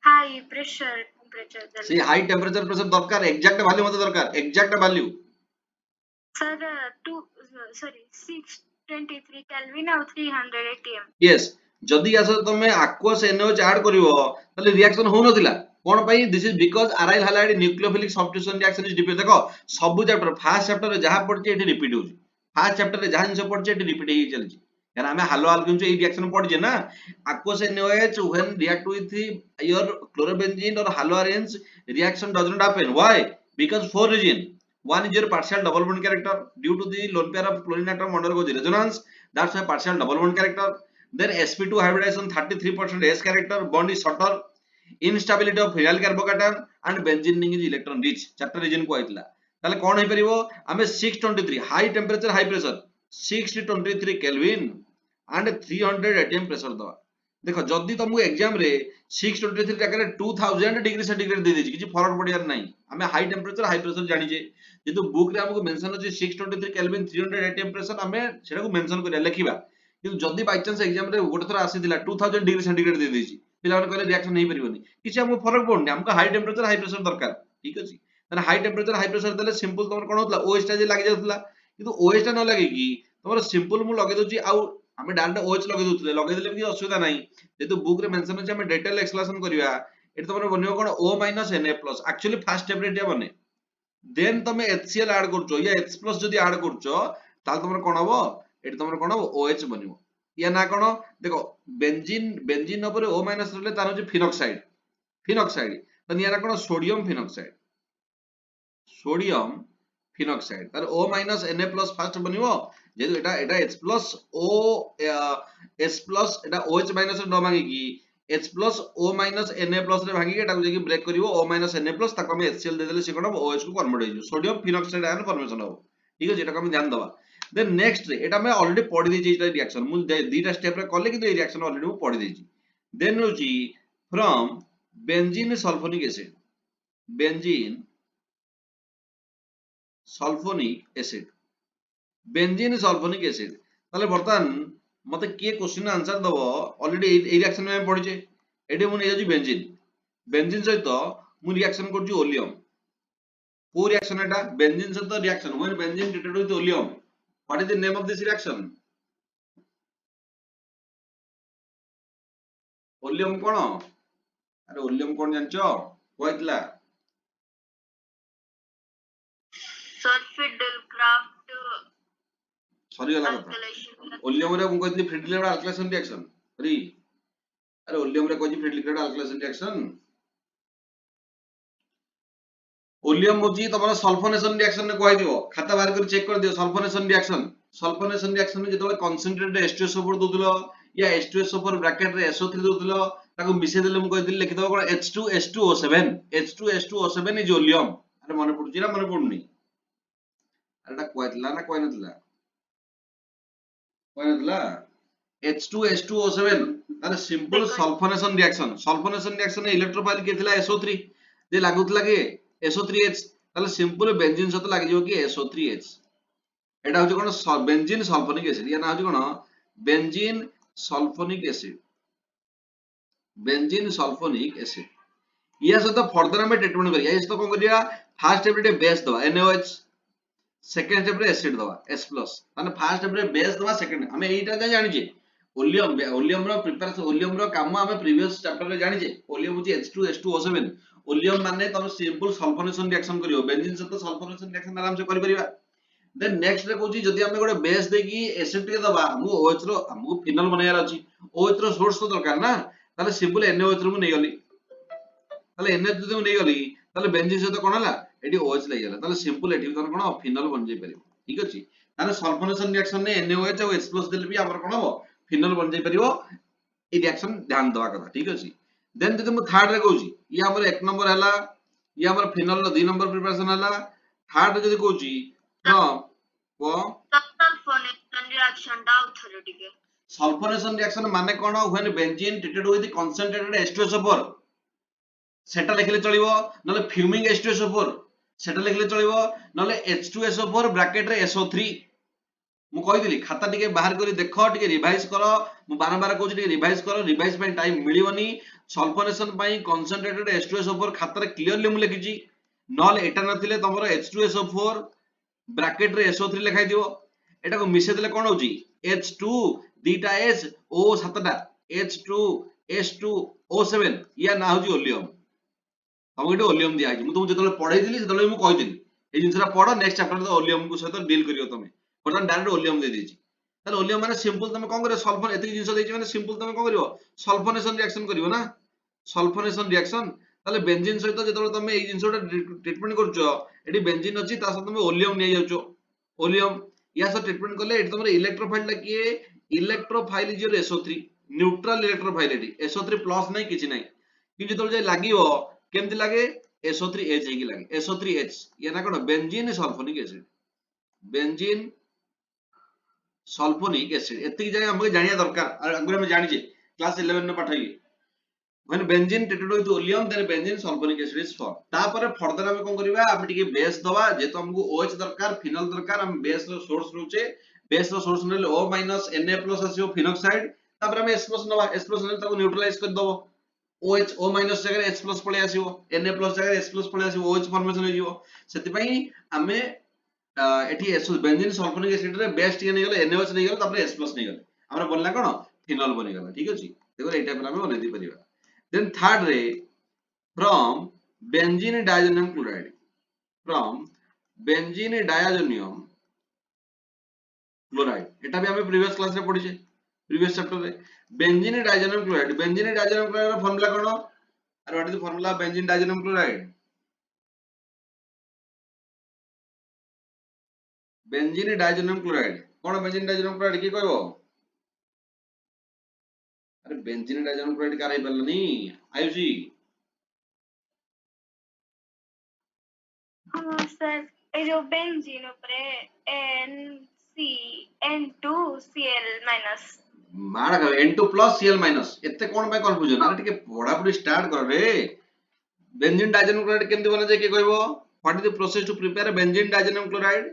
[SPEAKER 2] high pressure temperature
[SPEAKER 1] से
[SPEAKER 2] देगी
[SPEAKER 1] हाई टेंपरेचर प्रेशर दरकार एग्जैक्ट वैल्यू मते दरकार एग्जैक्ट वैल्यू
[SPEAKER 2] sir 623 Kelvin और 300 atm
[SPEAKER 1] यस जदी आस तमे aqueous NaOH ऐड करिवो तले रिएक्शन हो नथिला कोन पई this is because aryl halide nucleophilic substitution reaction is depend देखो सब चैप्टर फर्स्ट चैप्टर रे जहां पढचे एठी रिपीट होची फर्स्ट चैप्टर रे जहां जिंस पढचे एठी रिपीट ही चलची यानी हमें हालो अल्केन ए रिएक्शन पढचे ना aqueous NaOH when react with your chlorobenzene or haloarenes reaction does not happen why because four reason one is your partial double bond character due to the lone pair of chlorine atom undergoes resonance that's why partial double bond character then sp2 hybridization 33% s character bond is shorter instability of phenyl carbocation and benzene ring is electron rich chapter region को आइतला ताले कोन हे परिबो हमें 623 high temperature high pressure 623 kelvin and 300 atm pressure दवा देखो जदी तुमको exam रे 623 जगह 2000 degree centigrade दे देछि किछि फरक पड़ियार नाही हमें हाई टेंपरेचर हाई प्रेशर जानि जे जेतु बुक रे हमको मेंशन अछि 623 केल्विन 300 atm प्रेशर हमें सेटा को मेंशन करिया लिखिबा किंतु जदी बाय चांस एग्जाम रे गोटे थरा आसीथिला 2000 डिग्री सेंटीग्रेड दे देछि पिला माने कहले रिएक्शन नहीं परिबोनी किछि हमको फरक पड़नी हमको हाई टेंपरेचर हाई प्रेशर दरकार ठीक अछि तने हाई टेंपरेचर हाई प्रेशर देले सिंपल तमर कोन होतला OH टा जे लागि जाउतला किंतु OH टा न लागे की तमर सिंपल मु लगे दोछि आउ हमें डायरेक्ट OH लगे दोतले लगे देले भी असुविधा नाही जेतु बुक रे मेंशन अछि हमें डिटेल एक्सप्लेनेशन करिया एत तमर बनियो कोन O Na+ actually first step रे बने देन तमे HCl ऐड करछो या H+ जदी ऐड करछो ताल तमर कोन हबो एत तमर कोन हबो OH बनियो या ना कोन देखो बेंजीन ऊपर O- रहले तार होची फिनॉक्साइड तन यारा कोन सोडियम फिनॉक्साइड तार O- Na+ फर्स्ट बनियो जेतु एटा H+ O S+ एटा OH- रे न भांगी की H+ O- Na+ रे भांगी एटा को जेकी ब्रेक करिवो O- Na+ ताको हम HCl दे देले से कोन OH को कन्वर्ट हो सोडियम फिनॉक्साइड आयन फॉर्मेशन हो ठीक है जेटा को हम ध्यान दबा देन नेक्स्ट रे एटा मैं ऑलरेडी पढि देछि एटा रिएक्शन मु दीटा स्टेप रे करले कि ए रिएक्शन ऑलरेडी मु पढि देछि देन होची फ्रॉम बेंजीन सल्फोनिक एसिड ताले बर्तमान मते के क्वेश्चन आंसर दबो ऑलरेडी ए रिएक्शन में पढिचे एडी मु नै जाछि बेंजीन सहित मु रिएक्शन करछि ओलियम को रिएक्शन एटा बेंजीन सहित reaction when benzene treated with oleum what is the name of this reaction oleum कोन अरे ओलियम कोन जानचो कोइतला
[SPEAKER 2] Sulfidilcraft
[SPEAKER 1] सॉरी वाला कथा
[SPEAKER 2] alkylation
[SPEAKER 1] ओलियम रे मु कहतली फ्रिडलिक्रेट अल्कलाइजेशन रिएक्शन अरे अरे ओलियम रे कहछि फ्रिडलिक्रेट अल्कलाइजेशन रिएक्शन ओलियम होची तमरा सल्फोनेशन रिएक्शन ने कहै दियो खाता बाहर कर चेक कर दियो सल्फोनेशन रिएक्शन में जेतबे कंसंट्रेटेड H2SO4 दोतलो या H2SO4 ब्रैकेट रे SO3 दोतलो ताको मिसे देले मु कहि दिले लिखि दबो कोन H2S2O7 H2S2O7 इज ओलियम अरे मन पडुची ना मन पडुनी अरे एटा कहतिला ना कहि नथिला H2S2O7 ताले सिंपल सल्फोनेशन रिएक्शन इलेक्ट्रोफाइल के थिला SO3 जे लागुतला के SO3H ताले सिंपल बेंजीन सहित लागि जो कि SO3H एटा होची कोन बेंजीन सल्फोनिक एसिड या ना होची कोन benzene sulphonic acid benzene sulphonic acid या सहित फर्दर हम ट्रीटमेंट करिया इस तो कोन करिया फर्स्ट स्टेप रे बेस दवा NaOH सेकंड स्टेप रे एसिड दवा H+ माने फर्स्ट स्टेप रे बेस दवा सेकंड हमें एटा जानि जे ओलियम रो प्रिपरेशन ओलियम रो काम हमें प्रीवियस चैप्टर रे जानि जे ओलियम होची H2S2O7 ओलियम माने तुम सिंपल सल्फोनेशन रिएक्शन करियो बेंजीन सहित सल्फोनेशन रिएक्शन आराम से करि परिबा देन नेक्स्ट रे कहूची जदी हमें गोटे बेस देकी एसिड टे दबा हमु OH रो हमु फिनल बनायार अछि OH रो सोर्स तो दरकार ना ताले सिंपल NaOH रो मु नै गली ताले NaOH जदी मु नै गली ताले बेंजीन सहित कोन हला एटी OH लागि गला ताले सिंपल एटी तन कोन फिनल बन जाई परिबो ठीक अछि ताले सल्फोनेशन रिएक्शन ने NaOH और H+ देले भी हमर कोन हो फिनल बन जाई परिबो ए रिएक्शन ध्यान दवा कथा ठीक अछि देन जदी मु थर्ड रे कहूची ये हमर एक नंबर हला ये हमर फिनल रो 2 नंबर प्रिपरेशन हला थर्ड रे जदी कहूची फ्रॉम को
[SPEAKER 2] सल्फोनेशन रिएक्शन टा ऑथोरिटी के
[SPEAKER 1] सल्फोनेशन रिएक्शन माने कोन when benzene treated with concentrated H2SO4 सेटा लिखले चलिबो नले फ्यूमिंग H2SO4 सेटा लिखले चलिबो नले H2SO4 ब्रैकेट रे SO3 मु कहि दिली खाता टिके बाहर करी देखो टिके रिवाइज करो मु बारंबार कहूची टिके रिवाइज करो रिवाइज पे टाइम मिलिवनी सल्फोनेशन पई कंसंट्रेटेड H2SO4 खाता रे क्लियरली मु लिखिची नले एटा नथिले तमरो H2SO4 ब्रैकेट रे SO3 लिखाइ दियो एटा को मिसे देले कोन होची H2 दीटा H O सातटा H2 S2 O7 या ना होची ओलियम हम एटा ओलियम दिया है मु तुम जतले पढाई दिली जतले मु कहि दिली ए जिनसरा पढो नेक्स्ट चैप्टर तो ओलियम को सहित डील करियो तमे बर्तमान डायरेक्ट ओलियम दे देची ताले ओलियम माने सिंपल तमे कोन करियो सल्फोन एति जिंस देची माने सिंपल तमे कोन करियो सल्फोनेशन रिएक्शन करियो ना सल्फोनेशन रिएक्शन ताले बेंजीन सहित जतले तमे ए जिंसटा ट्रीटमेंट करछो एटी बेंजीन अछि ता सहित तमे ओलियम नै जाउछो ओलियम या से ट्रीटमेंट करले एटी तमरे इलेक्ट्रोफाइल ला किए electrophile is your SO3 neutral electrophile eighty SO3 plus नै किछि नै कि जतले जे लागियो केमति लागे SO3H हेगी लागे SO3H या ना कोन benzene sulphonic acid benzene sulphonic acid एति जाय हमके जानिया दरकार अगर हम जानि जे क्लास 11 में पठाई when benzene treated with oleum then benzene sulfonic acid is formed तापर फर्दर हम कोन करबा हम टिके बेस दवा जेतो हमको OH दरकार फिनल दरकार हम बेस रो सोर्स रुचे बेस रो सोर्स नेले O- Na+ आसीओ फिनॉक्साइड तापर हम H+ नवा H+ नेले ताको न्यूट्रलाइज कर दबो OH O- जगह H+ पळे आसीओ Na+ जगह H+ पळे आसीओ OH फॉर्मेशन हो जिवो सेति पई हमें एठी बेंजीन सल्फोनिक एसिड रे बेस टिके नै गेले NaOH नै गेले तापर H+ नै गेले हमरा बनला कोन फिनल बनि गेला ठीक अछि देखो एटा पर हम बनै दी परिबा then third ray from benzene diazonium chloride from benzene diazonium chloride eta भी हमें previous class रे पढिछे previous chapter रे benzene diazonium chloride row formula cone and what is the formula of benzene diazonium chloride benzene diazonium chloride cone benzene diazonium chloride की कहबो अरे benzene diazonium chloride car हे परलनी आयुषी
[SPEAKER 2] हाँ sir ये जो benzene ऊपर N2Cl-
[SPEAKER 1] मार कर N2+ Cl- एते कोन पे कंफ्यूजन अरे टिके पढा पढी स्टार्ट कर रे बेंजीन डाइजेनियम क्लोराइड केमति बने जे के कहबो what is the process to prepare benzene diazonium chloride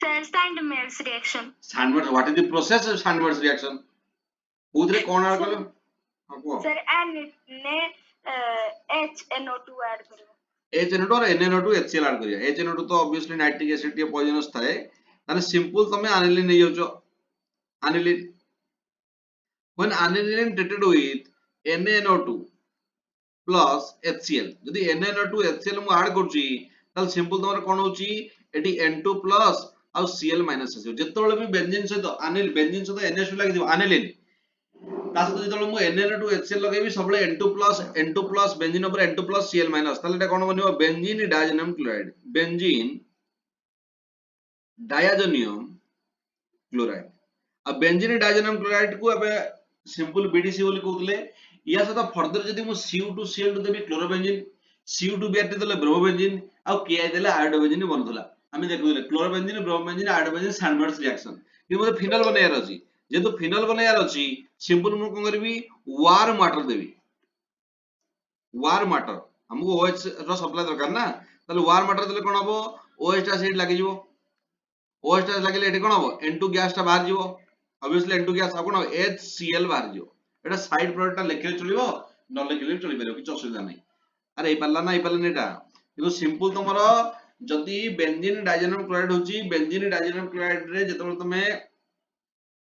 [SPEAKER 2] sir Sandmeyer's reaction
[SPEAKER 1] Sandmeyer's what is the process of Sandmeyer's reaction उधरे कोन आ गलो हां को
[SPEAKER 2] सर N ने HNO2 ऐड करो
[SPEAKER 1] HNO2 और NNO2 HCl ऐड करिया HNO2 तो ऑब्वियसली नाइट्रिक एसिड के पॉइजनस थाए ताने सिंपल तमे एनिलीन नै जाउछो aniline when aniline treated with NaNO2 plus HCl जदि NaNO2 HCl मु ऐड करछि ताल सिंपल तमर कोन होछि एटी N2 प्लस और Cl माइनस आसी जेतबेले भी बेंजीन सहित अनिल बेंजीन सहित NH2 लागि दिबो एनिलीन ता सहित जेतबेले मु NaNO2 HCl लगेबी सबले N2 प्लस बेंजीन ऊपर N2 प्लस Cl माइनस ताले एटा कोन बनिबो benzene diazonium chloride benzene diazonium chloride अब बेंजीन डायजोनियम क्लोराइड को अब सिंपल BDC बोली कहउतले या सहित फर्दर जदि मु Cu2Cl2 देबी क्लोरोबेंजीन, Cu2Br2 देले ब्रोमोबेंजीन आ Ki देले आयोडोबेंजीन बनथुला। आमे देखुले क्लोरोबेंजीन ब्रोमोबेंजीन आयोडोबेंजीन सैंडबर्ग्स रिएक्शन कि मोते फिनल बनायार अछि। जेतु फिनल बनायार अछि सिंपल मु कोन करबी वार्म वाटर देबी। वार्म वाटर हमको OH रो सप्लाई दरकार ना, ताले वार्म वाटर देले कोन हबो OH टा सेट लागि जिवो। OH टा लागिले एठी कोन हबो N2 गैस टा बाहर जिवो। ऑब्वियसली N2 गैस कोन हबो HCl बाहर जिवो। एटा साइड प्रोडक्ट टा लेखिले चलिबो न लेखिले चली परबो किछ असुविधा नै। अरे ए पल्ला ना ए पल्ला नेटा किंतु सिंपल तमरो जदि बेंजीन डाइजेनम क्लोराइड होची बेंजीन डाइजेनम क्लोराइड रे जेतबेले तमे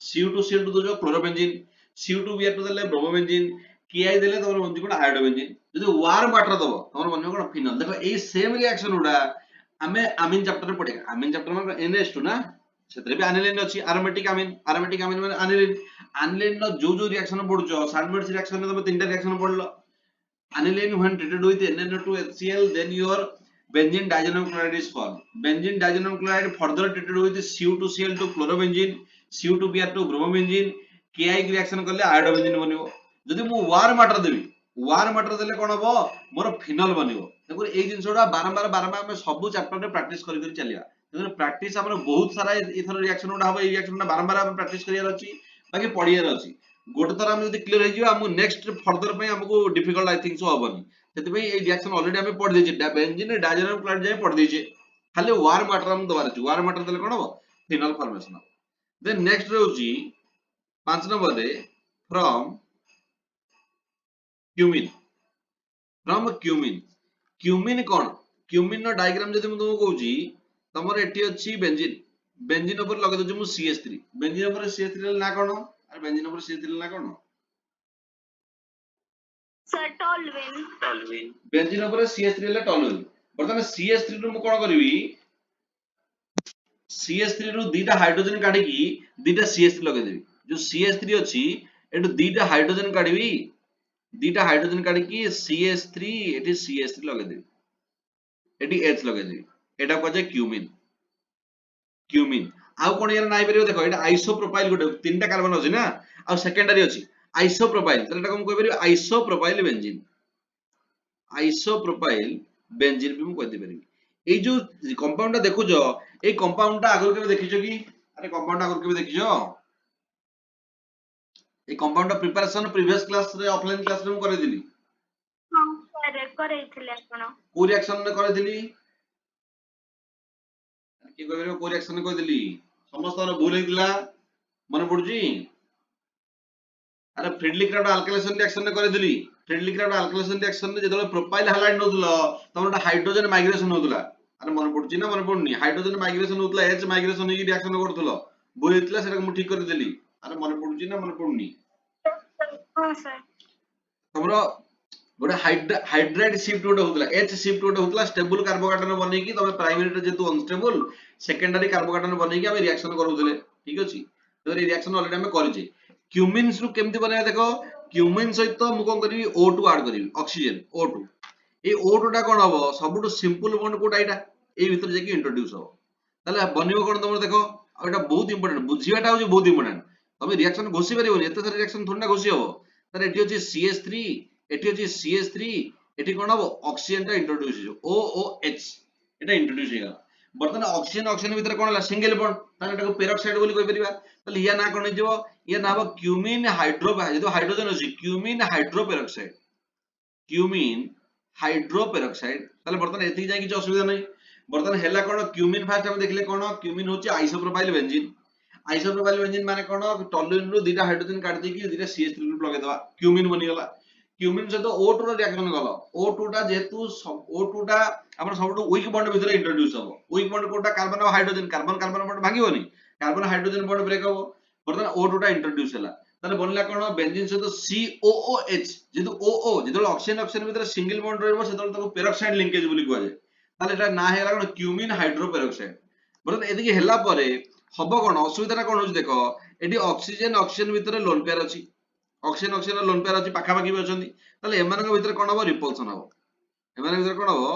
[SPEAKER 1] Cu2Cl2 दो क्लोरोबेंजीन, Cu2Br2 देले ब्रोमोबेंजीन, Ki देले तमरो बंजी कोन आयोडोबेंजीन। जदि वार्म वाटर दबो तमरो बनिबो कोन फिनल। देखो एई सेम रिएक्शन उडा हमें अमीन चैप्टर में पढ़ेगा। अमीन चैप्टर में NH2 ना सेतरे भी एनिलीन अछि एरोमेटिक अमीन माने एनिलीन। एनिलीन नो जो रिएक्शन पढुचो सैंडबर्ग्स रिएक्शन में तमे तीनटा रिएक्शन पढलो। Aniline when treated with NaNO2HCl then your benzene diazenyl chloride is formed. Benzene diazenyl chloride further treated with Cu2Cl2 chlorobenzene, Cu2Br2 bromobenzene, Ki reaction करले iodobenzene बनिवो। जदि मु warm water देबी warm water देले कोन हबो मोर फिनल बनिवो। देखो एई जिंसोडा बारंबार हम सब चैप्टर रे प्रैक्टिस करि करि चलिया। देखो प्रैक्टिस हमर बहुत सारा इथर रिएक्शन उडा हबो। एई रिएक्शन बारंबार हम प्रैक्टिस करियार अछि बाकी पढियार अछि। गोटे थर हम जदि क्लियर हो जिवा हमु नेक्स्ट फर्दर पे हमको डिफिकल्ट आई थिंक सो हबनी। सेति पे ए रिएक्शन ऑलरेडी हम पढ देछि बेंजीन डाइजेनम क्लोराइड जाय पढ देछि। खाली वार्म वाटर हम दबार अछि। वार्म वाटर देले कोन हबो फिनल फॉर्मेशन। देन नेक्स्ट रहउछि 5 नंबर रे from cumene. From cumene cumene कोन क्यूमिन नो डायग्राम जदि मु तुमको कहउछि तमर एठी अछि बेंजीन। बेंजीन ऊपर लगे दउछि मु CH3। बेंजीन ऊपर CH3 ना कोन अरे बेंजीन ऊपर CH3 ना कोन
[SPEAKER 2] Sir, toluene.
[SPEAKER 1] बेंजीन ऊपर CH3 ले टॉलुएन। बर्तमान CH3 नु मु कोन करबी CH3 ରୁ ଦିଟା ହାଇଡ୍ରୋଜେନ କାढିକି ଦିଟା CH3 ଲଗେଇ ଦେବି। जो CH3 ଅଛି ଏଠୁ ଦିଟା ହାଇଡ୍ରୋଜେନ କାढିବି ଦିଟା हाइड्रोजन काढिकी CH3 एठी CH3 लगे देबी। एठी H लगे देबी। एटा कहजे क्यूमिन। क्यूमिन आउ कोन यार नाइ परिबो देखो एटा आइसोप्रोपाइल गोटे तीनटा कार्बन अछि ना आ सेकेंडरी अछि आइसोप्रोपाइल तले एटा कोन कहि परिबो आइसोप्रोपाइल बेंजीन। आइसोप्रोपाइल बेंजीन भी मु कहि दे परिबी। ए जो कंपाउंड टा देखुजो ए कंपाउंड टा आगु केबे देखिजो कि अरे कंपाउंड आगु केबे देखिजो ए कंपाउंड प्रिपरेशन प्रीवियस क्लास रे ऑफलाइन क्लास रे मु करे दिली।
[SPEAKER 2] हां सर करैथिले आपण
[SPEAKER 1] को रिएक्शन रे करे दिली कि कहबे को रिएक्शन रे करे दिली समस्त भूल हेतिला मन पडुची। अरे फ्रीडली क्राफ्ट अल्काइलेशन रिएक्शन रे करे दिली। फ्रीडली क्राफ्ट अल्काइलेशन रिएक्शन रे जेतले प्रोपाइल हैलाइड नोदुलो तमरा हाइड्रोजन माइग्रेशन होतला। अरे मन पडुची ना मन पडुनी हाइड्रोजन माइग्रेशन होतला H माइग्रेशन होई रिएक्शन करथुलो भूल हेतिला सेटा मु ठीक कर देली। अरे मन पडुची ना मन पडुनी
[SPEAKER 2] हां सर
[SPEAKER 1] तमरो गोटे हाइड्राइड शिफ्ट गोटे होतला H शिफ्ट गोटे होतला स्टेबल कार्बोकेटन बनै कि तमे प्राइमरी रे जेतु अनस्टेबल सेकेंडरी कार्बोकेटन बनै कि हम रिएक्शन करूथले ठीक अछि। तो रे रिएक्शन ऑलरेडी हम करिजे। क्यूमिन्स रु केमति बनै देखो क्यूमिन सहित मु कोन करबी O2 ऐड करबी ऑक्सीजन O2 ए O2 टा कोन हबो सबटु सिंपल बॉन्ड कोटा एटा ए भीतर जे कि इंट्रोड्यूस हो ताले बनिबो कोन तमरो देखो आ एटा बहुत इंपोर्टेंट बुझियाटा होजे बहुत इंपोर्टेंट। तमे रिएक्शन घोषि परिबोनी एते सारा रिएक्शन थोड़ी ना घोषि हबो तारे एठी अछि CH3 एठी अछि CH3 एठी कोन हबो ऑक्सीजन टा इंट्रोड्यूस हो OOH एटा इंट्रोड्यूस हेगा। बर्तन ऑक्सीजन ऑक्सीजन भीतर कोन हला सिंगल बॉन्ड ताने एटा को पेरोक्साइड बोली कहि परिबा। ताले या ना कोन हिजो या ना हबो क्यूमिन हाइड्रो जेतो हाइड्रोजन अछि क्यूमिन हाइड्रोपेरोक्साइड क्यूमिन हाइड्रोपेरोक्साइड ताले बर्तन एथि जाय कि असुविधा नै। बर्तन हेला कोन क्यूमिन फास्ट हम देखले कोन क्यूमिन होची आइसोप्रोपाइल बेंजीन। आइसोप्रोपाइल बेंजीन माने कोन टॉलुएन रो दिटा हाइड्रोजन काट दे कि दिटा CH3 ग्रुप लगे दवा क्यूमिन बनि गला। क्यूमिन से तो O2 रो रिएक्शन गलो O2 टा जेतु O2 टा हमर सबटु वीक बॉन्ड भीतर इंट्रोड्यूस हबो। वीक बॉन्ड कोटा कार्बन और हाइड्रोजन कार्बन कार्बन बॉन्ड भांगिबोनी कार्बन हाइड्रोजन बॉन्ड ब्रेक हबो। बर्तन O2 टा इंट्रोड्यूस हला ताले बनला कोन बेंजीन से तो COOH जेतु OO जेतु ऑक्सीजन ऑक्सीजन भीतर सिंगल बॉन्ड रहबो सेतल ताको पेरोक्साइड लिंकेज बोली कहै जाय। ताले एटा ना हेला कोन क्यूमिन हाइड्रोपेरोक्साइड। बर्तन एदि कि हेला परे हबो कोन असुविधा कोन होछ देखो एठी ऑक्सीजन ऑक्सीजन भीतर लोन पेयर अछि ऑक्सीजन ऑक्सीजन लोन पेयर अछि पाखा पाखी भी अछंती ताले एमानक भीतर कोन हबो रिपल्सन हबो। एमानक भीतर कोन हबो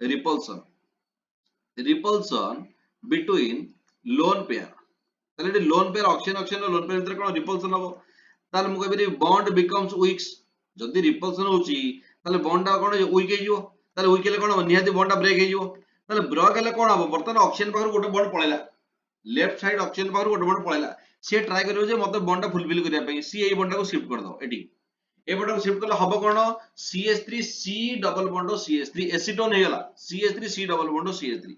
[SPEAKER 1] repulsion repulsion between lone pair ताले एठी lone pair oxygen oxygen lone pair भीतर कोन रिपल्सन हबो। ताले मु कहबी बॉन्ड बिकम्स वीक्स जदि रिपल्सन होची ताले बॉन्डटा कोन वीक हेजिवो ताले वीक हेले कोन निहाती बॉन्डटा ब्रेक हेजिवो ताले ब्रेक हेले कोन हबो बर्तन ऑक्सीजन पाखर गोटे बॉन्ड पळेला लेफ्ट साइड ऑक्सीजन पाखर गोटे बॉन्ड पळेला से ट्राई करियो जे मते बॉन्डटा फुलफिल करिया पई सी एई बॉन्डटा को शिफ्ट कर दो एटी ए बॉन्डटा को शिफ्ट करले हबो कोन CH3 C double bond CH3 acetone हे गेला CH3 C double bond CH3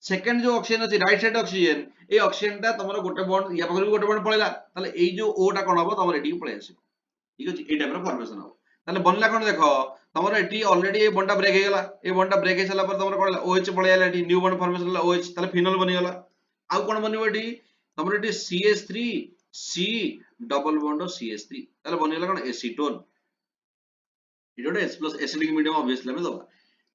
[SPEAKER 1] second जो ऑक्सीजन अछि राइट साइड ऑक्सीजन ए ऑक्सीजनटा तमरो गोटे बॉन्ड या पाखर गोटे बॉन्ड पळेला ताले एई जो ओ टा कोन हबो तमरो एटी पळे आसी ठीक अछि ए टाइप रो फॉर्मेशन हबो ताले बनला कोन देखो तमरो एटी ऑलरेडी ए बॉन्डटा ब्रेक हे गेला ए बॉन्डटा ब्रेक हे सला पर तमरो कोन OH पळे आला एटी न्यू बॉन्ड फॉर्मेशन होला OH ताले फिनोल बनि गेला आउ कोन बनिबो एटी तमरो एटी CH3 C double bond CH3 ताले बनि गेला कोन एसीटोन इडोटे H+ एसिडिक मीडियम ऑब्वियसली हम दबा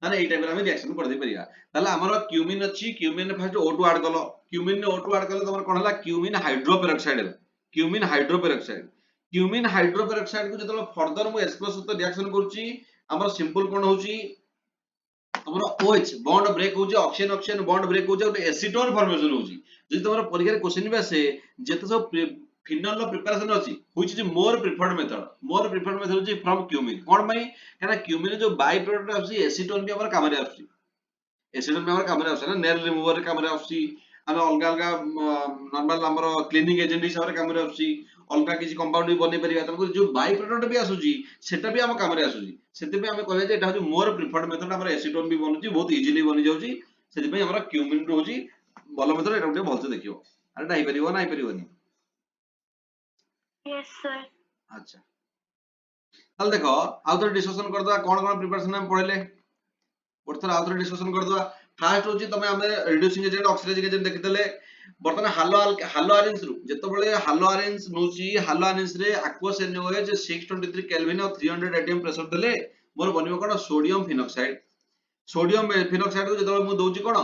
[SPEAKER 1] ताले ए टाइप रे हम रिएक्शन कर दे परिया ताले हमरो क्यूमिन अछि क्यूमिन ने फर्स्ट O2 ऐड कलो क्यूमिन ने O2 ऐड कले तमरो कोन हला क्यूमिन हाइड्रोपेरोक्साइड हला क्यूमिन हाइड्रोपेरोक्साइड क्यूमिन हाइड्रोपेरोक्साइड को जतलो फर्दर मु H+ सहित रिएक्शन करूची हमर सिंपल कोन होची तमरो OH बॉन्ड ब्रेक होची ऑक्सीजन ऑक्सीजन बॉन्ड ब्रेक होची और एसीटोन फॉर्मेशन होची जदि तमरो परीक्षा रे क्वेश्चन भी आसे जेते सब फिनोल रो प्रिपरेशन अछि which is more preferred method होची फ्रॉम क्यूमिन कोन भाई काना क्यूमिन जो बाय प्रोडक्ट अछि एसीटोन भी हमर काम रे आछि एसीटोन भी हमर काम रे आछि ना नेल रिमूवर काम रे आछि हम अलगा अलगा नॉर्मल हमर क्लीनिंग एजेंट हिसाब रे काम रे आछि अलगा किसी कंपाउंड भी बने परिया तनको जो बाय प्रोडक्ट भी आसुची सेटा भी हम काम रे आसुची सेते भी हम कहले जे एटा होची मोर प्रिफर्ड मेथड हमर एसीटोन भी बनुची बहुत इजीली बनि जाउची सेति पे हमर क्यूमिन रो होची भलो मेथड एटा बहुत भलसे देखियो अरे नाही परिबो नाही परिबोनी
[SPEAKER 2] Yes, sir.
[SPEAKER 1] अच्छा ताल देखो आउ तो डिस्कशन कर दवा कोन कोन प्रिपरेशन हम पढले परथर आउ तो डिस्कशन कर दवा फास्ट होची तमे हम रिड्यूसिंग एजेंट ऑक्सीडाइजिंग एजेंट देखितले बर्तन हालो आरेंज रु जतो बळे हालो आरेंज नोची हालो आरेंज रे एक्वस NaOH 623 केल्विन और 300 atm प्रेशर देले मोर बनिबो कोन सोडियम फिनॉक्साइड को जतो मु दोची कोन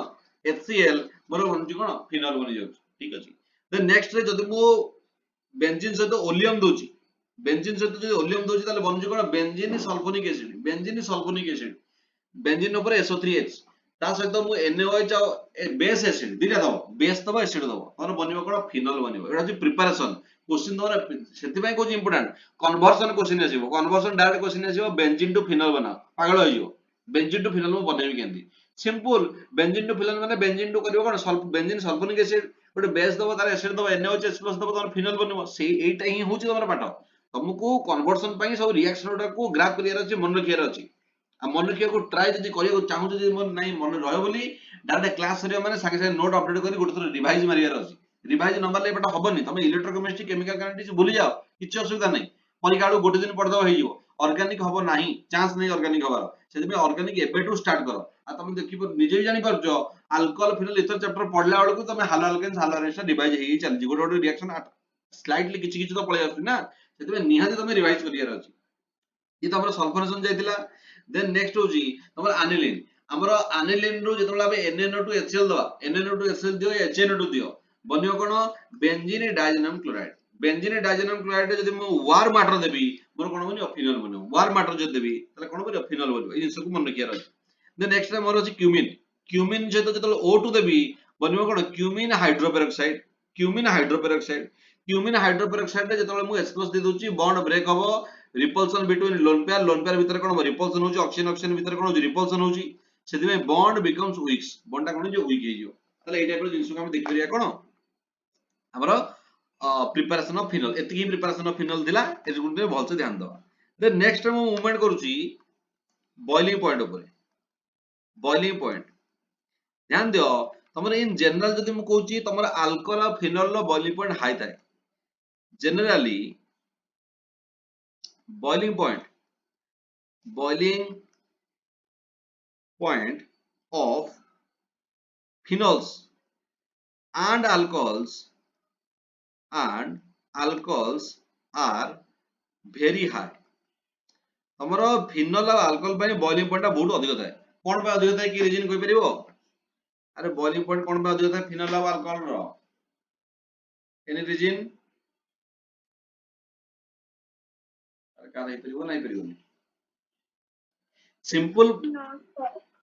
[SPEAKER 1] HCl मोर बनची कोन फिनॉल बनि जाउची ठीक अछि देन नेक्स्ट रे जदि मु बेंजीन सहित ओलियम दोची बेंजीन सहित जदि ओलियम दोची ताले बनची कोन बेंजीन सल्फोनिक एसिड बेंजीन ऊपर SO3H ता सहित मु NaOH बेस एसिड दिरा दबो बेस दबो एसिड दबो तोर बनिबो कोन फिनॉल बनिबो एटा जे प्रिपरेशन क्वेश्चन तोर सेति पय कोज इंपोर्टेंट कन्वर्जन क्वेश्चन आसीबो कन्वर्जन डायरेक्ट क्वेश्चन आसीबो बेंजीन टू फिनॉल बना पागल होई जिवो बेंजीन टू फिनॉल मु बनेबी केंदी सिंपल बेंजीन टू फिनॉल माने बेंजीन टू करिवो कोन सल्फ बेंजीन सल्फोनिक एसिड गोटे बेस दबो तार एसिड दबो NaOH+ दबो तोर फिनॉल बनिबो से एटा ही होची तमरा पाठ तुमको कन्वर्जन पय सब रिएक्शन को ग्राफ करियार अछि मन रखियार अछि आ मन रखिया को ट्राई जदी करियो चाहू जदी मन नाही मन रहयो बोली डायरेक्ट क्लास सरियो माने संगे संगे नोट अपडेट करी गोटे थोर रिवाइज मारियार अछि रिवाइज नंबर ले बेटा हबनी तमे इलेक्ट्रोकेमिस्ट्री केमिकल काइनेटिक्स भूली जाओ किछ असुविधा नै परीक्षा आडू गोटे दिन पढदो हेइ जिवो ऑर्गेनिक हबो नाही चांस नै ऑर्गेनिक हबार सेति में ऑर्गेनिक एबेटू स्टार्ट करो आ तमे देखिबो निजे भी जानि परजो अल्कोहल फिनोल इथर चैप्टर पढला बेलकू तमे हालो अल्केन्स हालो अरेन्स रिवाइज हेइ चल जी गोटे गोटे रिएक्शन स्लाइटली किछ किछ तो पळे आछी ना सेति में निहाती तमे रिवाइज करियार अछि ई तमरो सल्फोनेशन जाइतिला देन नेक्स्ट होजी तमरो एनिलीन हमरो एनिलीन रो जेतबेला बे NaNO2HCl दवा NaNO2HCl दियो HNO2 दियो बनियो कोन बेंजीन डाइजेनम क्लोराइड जदि मु वार वाटर देबी मोर कोन बनियो फिनोल बनियो वार वाटर जदि देबी तले कोन बनियो फिनोल बनियो ई जिंस को मन रखिया रही देन नेक्स्ट टाइम मोर अछि क्यूमिन जेतो जेतबेला O2 देबी बनियो कोन क्यूमिन हाइड्रोपेरोक्साइड रे जेतबेला मु H+ दे दोची बॉन्ड ब्रेक हबो रिपल्सन बिटवीन लोन पेयर भीतर कोन रिपल्सन होची ऑक्सीजन भीतर कोन होची रिपल्सन होची सेति में बॉन्ड बिकम्स वीक्स बॉन्ड टा कोन जो वीक हे जियो तले ए टाइप रो जिंस को हम देख परिया कोन हमरो प्रिपरेशन ऑफ फिनोल एतिकी प्रिपरेशन ऑफ फिनोल दिला ए गुटे भल से ध्यान दवा देन नेक्स्ट टाइम मूवमेंट करूची बॉइलिंग पॉइंट ऊपर बॉइलिंग पॉइंट ध्यान दियो तमरे इन जनरल जदि मु कहूची तमरा अल्कोहल और फिनोल रो बॉइलिंग पॉइंट हाई थाए generally boiling point of phenols and alcohols are very high हमरो फिनोल और अल्कोहल पय बॉइलिंग पॉइंट बहुत अधिक थाए कोन पे अधिक थाए की रीजन कोइ परिबो अरे बॉइलिंग पॉइंट कोन पे अधिक थाए फिनोल और अल्कोहल रो एनी रीजन का नहीं परिबो नहीं परिबो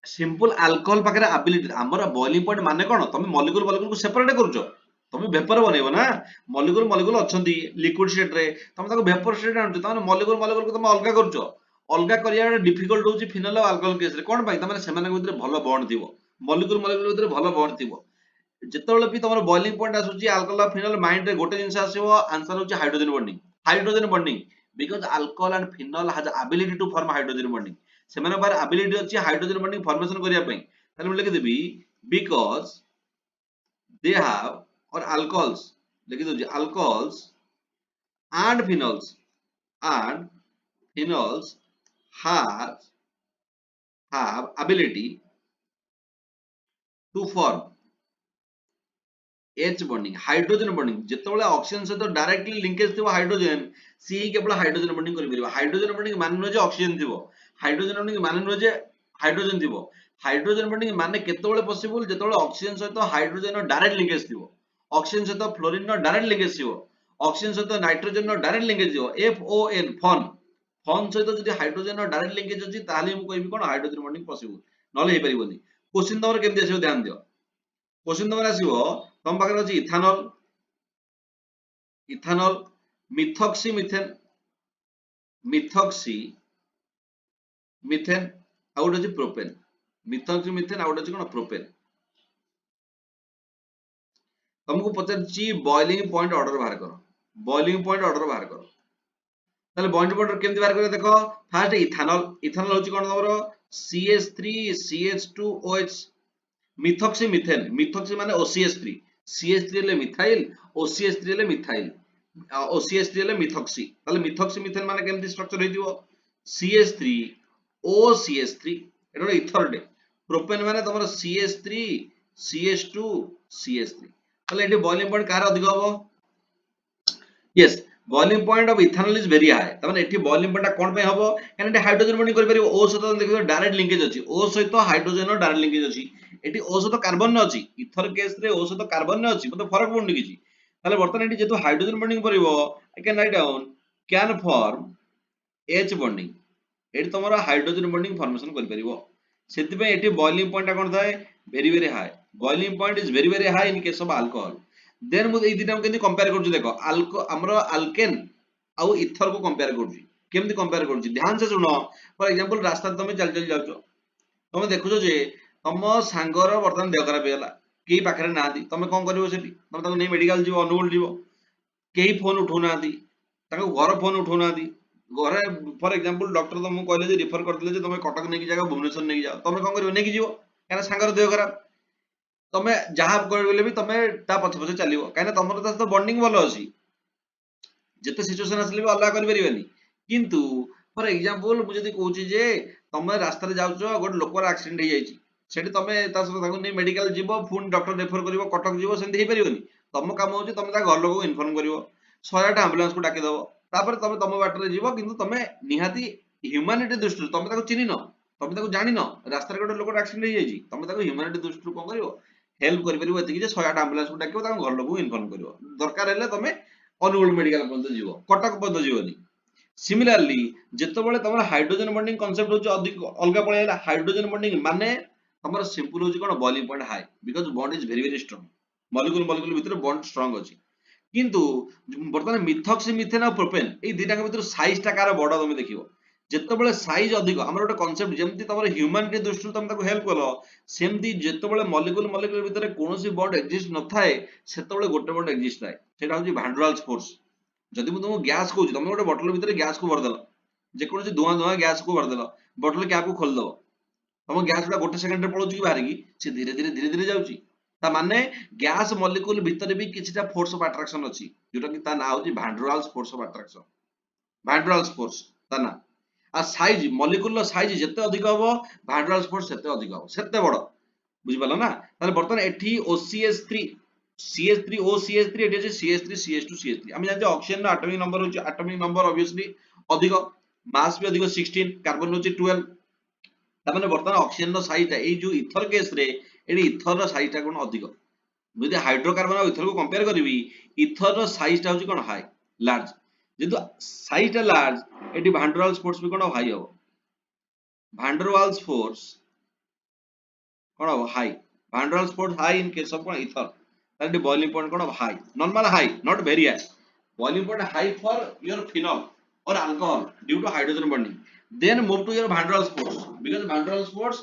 [SPEAKER 1] सिंपल अल्कोहल पाखरे एबिलिटी हमर बॉइलिंग पॉइंट माने कोन तमे मॉलिक्यूल को सेपरेट करूछो तमे वेपर बनेबो ना मॉलिक्यूल अछंती लिक्विड स्टेट रे तमे ताको वेपर स्टेट आनछो तमे मॉलिक्यूल को तमे अलगा करूछो अलगा करिया डिफिकल्ट होची फिनल और अल्कोहल केस रे कोन भाई तमाने सेमानक भितर भलो बॉन्ड थिबो मॉलिक्यूल मॉलिक्यूल भितर भलो बॉन्ड थिबो जेतेबेले भी तमर बॉइलिंग पॉइंट आसुची अल्कोहल और फिनल माइंड रे गोटे जिंस आसीबो आंसर होची hydrogen bonding because alcohol and phenol has ability to form hydrogen bonding सेमाने बार एबिलिटी अछि हाइड्रोजन बॉन्डिंग फॉर्मेशन करिया पई ताले मैं लिखि देबी because they have or alcohols लिखि दउची alcohols and phenols have ability to form H bonding hydrogen bonding जेतेबेले ऑक्सीजन सहित डायरेक्टली लिंकेज थिबो हाइड्रोजन सी केवल हाइड्रोजन बॉन्डिंग करि परिबो हाइड्रोजन बॉन्डिंग माने न जे ऑक्सीजन थिबो हाइड्रोजन बॉन्डिंग माने न जे हाइड्रोजन थिबो हाइड्रोजन बॉन्डिंग माने केतेबेले पॉसिबल जेतेबेले ऑक्सीजन सहित हाइड्रोजन डायरेक्ट लिंकेज थिबो ऑक्सीजन सहित फ्लोरीन नो डायरेक्ट लिंकेज थिबो ऑक्सीजन सहित नाइट्रोजन नो डायरेक्ट लिंकेज थिबो FON फॉन सहित जदि हाइड्रोजन नो डायरेक्ट लिंकेज अछि ताले मु कहबी कोन हाइड्रोजन बॉन्डिंग पॉसिबल नले हे परिबोनी क्वेश्चन नंबर केमति आसीबो ध्यान दियो क्वेश्चन नंबर आसीबो तम पाखरे अछि इथानॉल मिथॉक्सी मिथेन आउट अछि प्रोपेन मिथॉक्सी मिथेन आउट अछि कोन प्रोपेन तुमको पचारछि बॉइलिंग पॉइंट ऑर्डर बाहर करो ताले बॉइलिंग पॉइंट केमति बाहर करियो देखो फर्स्ट इथानॉल होछि कोन तमरो CH3CH2OH मिथॉक्सी माने OCH3 CH3 ले मिथाइल OCH3 ले मिथाइल OCH3 ले मिथॉक्सी ताले मिथॉक्सी मिथेन माने केमति स्ट्रक्चर हेतिबो CH3 OCH3 एटा इथर डे प्रोपेन माने तमरो CH3 CH2 CH3 ताले एटी बॉइलिंग पॉइंट कार अधिक हबो yes boiling point of ethanol is very high तमाने एठी बॉइलिंग पॉइंट कोन पे हबो काने एटी हाइड्रोजन बॉन्डिंग करि परिबो O सहित देखिबो डायरेक्ट लिंकेज अछि O सहित हाइड्रोजन नो डायरेक्ट लिंकेज अछि एटी O सहित कार्बन न अछि इथर केस रे O सहित कार्बन न अछि मते फरक पडुनी किछि ताले बर्तन एटी जेतु हाइड्रोजन बॉन्डिंग परिबो I can write down can form H bonding एटी तमरो हाइड्रोजन बॉन्डिंग फॉर्मेशन करि परिबो सेति पे एटी बॉइलिंग पॉइंट कोन थाए very high boiling point is very high in case of alcohol then मु ए दिटा केमति कंपेयर करछु देखो हमरो अल्केन आउ इथर को कंपेयर करछु केमति कंपेयर करछु ध्यान से सुनो फॉर एग्जांपल रास्ता तमे चल चल जाउछो तमे देखुछो जे तम सांगर वर्तमान देह खराब हेला केही पाखरे नादी तमे कोन करिवो सेठी तमे ताको नै मेडिकल जीवो अनुगुल जीवो केही फोन उठौ नादी ताको घर फोन उठौ नादी घरे फॉर एग्जांपल डॉक्टर तमु कहले जे रिफर करथिले जे तमे कटक नै की जागा भुवनेश्वर नै की जाओ तमे कोन करिवो नै की जीवो काना सांगर देह खराब तमे जहा करले भी तमे ता पछ पछ चलिवो काना तमरो त बॉन्डिंग भलो अछि जेते सिचुएशन आसले भी अल्लाह करि परिबेनी किंतु फॉर एग्जांपल मु जदी कहूची जे तमे रास्ता रे जाउछो गोट लोकर एक्सीडेंट हे जाईची सेठी तमे ता सब ताको नै मेडिकल जीवो फोन डॉक्टर रेफर करिवो कटक जीवो सेंति हे परिबेनी तम काम होची तमे ता घर लोक को इन्फॉर्म करिवो 100 एम्बुलेंस को डाकी दबो तापर तमे तम बाट रे जीवो किंतु तमे निहाती ह्यूमैनिटी दृष्टि तमे ताको चिन्हिनो तमे ताको जानिनो रास्ता रे गोट लोकर एक्सीडेंट हे जाईची तमे ताको ह्यूमैनिटी दृष्टि कोन करिवो हेल्प करि परिबो एतिकी जे 100 एम्बुलेंस को डाकिवो ता घर लोक को इन्फॉर्म करिवो दरकार हेले तमे अनुगुल मेडिकल पॉइंट जीवो कटक पॉइंट जीवोनी सिमिलरली जेतेबेले तमर हाइड्रोजन बॉन्डिंग कांसेप्ट होची अधिक अलगा पळेला हाइड्रोजन बॉन्डिंग माने तमर सिंपल होची कोन boiling point high because bond is very strong molecule भितर बॉन्ड स्ट्रांग अछि किंतु वर्तमान मिथॉक्सी मिथेन और प्रोपेन ए दिटा के भितर साइज टा कार बडा तमे देखिवो जेतेबेले साइज अधिक हमर गोटे कांसेप्ट जेमति तमर ह्यूमैनिटी दृष्टि तमे ताको हेल्प कलो सेमति जेतेबेले मॉलिक्यूल भितर कोनोसी बॉन्ड एक्जिस्ट न थाए सेतेबेले गोटे बॉन्ड एक्जिस्ट थाए सेटा होची भान डर वाल्स फोर्स जदि मु तुमको गैस कहूची तमे गोटे बोतल भितर गैस को भर देलो जे कोनोसी धुआं गैस को भर देलो बोतल कैप को खोल दबो तम गैस गुडा गोटे सेकंड रे पळोची कि बाहर की से धीरे धीरे जाउची ता माने गैस मॉलिक्यूल भितर भी किछिटा फोर्स ऑफ अट्रैक्शन अछि जोटा कि ता ना होची भान der Waals force of attraction भान डर वाल्स फोर्स ता ना आ साइज मॉलिक्यूल रो साइज जते अधिक हबो भान डर वाल्स फोर्स सेते अधिक हबो सेते बड़ बुझि पालो ना ताले बर्तन एठी OCH3 CH3 OCH3 एठी अछि CH3 CH2 CH3 हम जानते ऑक्सीजन रो एटॉमिक नंबर होची एटॉमिक नंबर ऑब्वियसली अधिक मास भी अधिक 16 कार्बन होची 12 ता माने बर्तन ऑक्सीजन रो साइज ए जो इथर केस रे एडी इथर रो साइज ता कोन अधिक जदि हाइड्रोकार्बन और इथर को कंपेयर करबी इथर रो साइज ता होची कोन हाई लार्ज जेतु साइज ता लार्ज एटी भान डर वाल्स फोर्स भी कोन हाई हो भान डर वाल्स फोर्स कोन हो high van der Waals force high in case of कोन ether that the boiling point कोन high normal high not very high boiling point high for your phenol और alcohol due to hydrogen bonding then move to your van der Waals force, because van der Waals force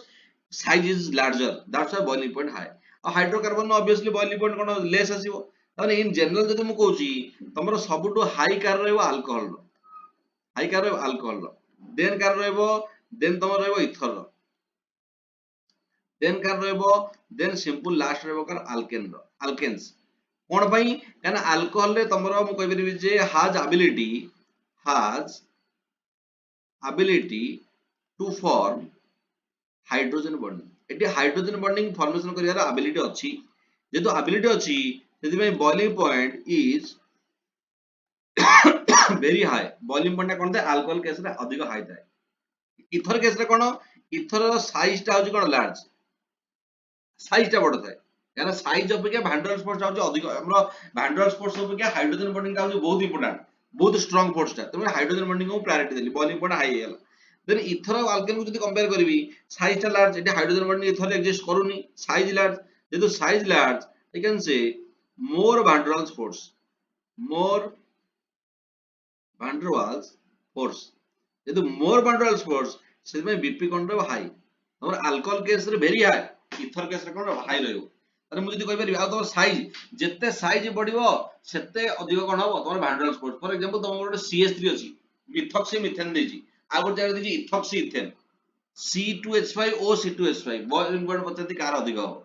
[SPEAKER 1] size is larger, that's why boiling point high. ଆଉ hydrocarbon obviously boiling point କଣ less ଆସିବ। ତାମାନେ in general ଯଦି ମୁଁ କହୁଛି ତମର ସବୁଠୁ high car ରହିବ alcohol ର, ହାଇ କାର ରହିବ alcohol ର, then କାର ରହିବ, then ତମର ରହିବ ether ର, then କାର ରହିବ, then simple last ରହିବ କାର alkane ର, alkanes। କଣ ପାଇଁ? କାରଣ alcohol ରେ ତମର ମୁଁ କହିପାରିବି ଯେ has ability to form hydrogen bonding। ଏଠି hydrogen bonding formation କରିବାର ability ଅଛି, ଯେହେତୁ ability ଅଛି ସେଥିପାଇଁ boiling point is very high। boiling point ଟା କଣ ଥାଏ? alcohol case ରେ ଅଧିକ high ଥାଏ। ether case ରେ କଣ? ether ର size ଟା ହଉଛି କଣ large, size ଟା ବଡ ଥାଏ। କାରଣ size ଅପେକ୍ଷା van der Waals force ଟା ହଉଛି ଅଧିକ, ଆମର van der Waals force ଅପେକ୍ଷା hydrogen bonding ଟା ହଉଛି ବହୁତ important, ବହୁତ strong force ଟା, ତେଣୁ hydrogen bonding କୁ priority ଦେଲି, boiling point high ହେଇଗଲା। then ether ଆଉ alkane କୁ ଯଦି compare କରିବି, size ଟା large, ଏଠି hydrogen bonding ether ରେ exist କରୁନି, size large, ଯେହେତୁ size large I can say more van der Waals force, more van der Waals force, ଯେହେତୁ more van der Waals force ସେଥିପାଇଁ BP କଣ ରହିବ? high। ତମର alcohol case ରେ very high, ether case ରେ କଣ ରହିବ? high ରହିବ। ତାହେଲେ ମୁଁ ଯଦି କହିପାରିବି, ଆଉ ତମର ସାଇଜ, ଯେତେ ସାଇଜ ବଢିବ ସେତେ ଅଧିକ କଣ ହବ? ତମର van der Waals force। ଫର ଏକ୍ସାମ୍ପଲ ତମର ଗୋଟେ CH3 ଅଛି, ମିଥକ୍ସି ମିଥେନ ଦେଇଛି, ଆଉ ଗୋଟେ ଜାଗାରେ ଦେଇଛି ଇଥକ୍ସି ଇଥେନ, C2H5 O C2H5, boiling point ପଚାରିଛି କାହାର ଅଧିକ ହବ?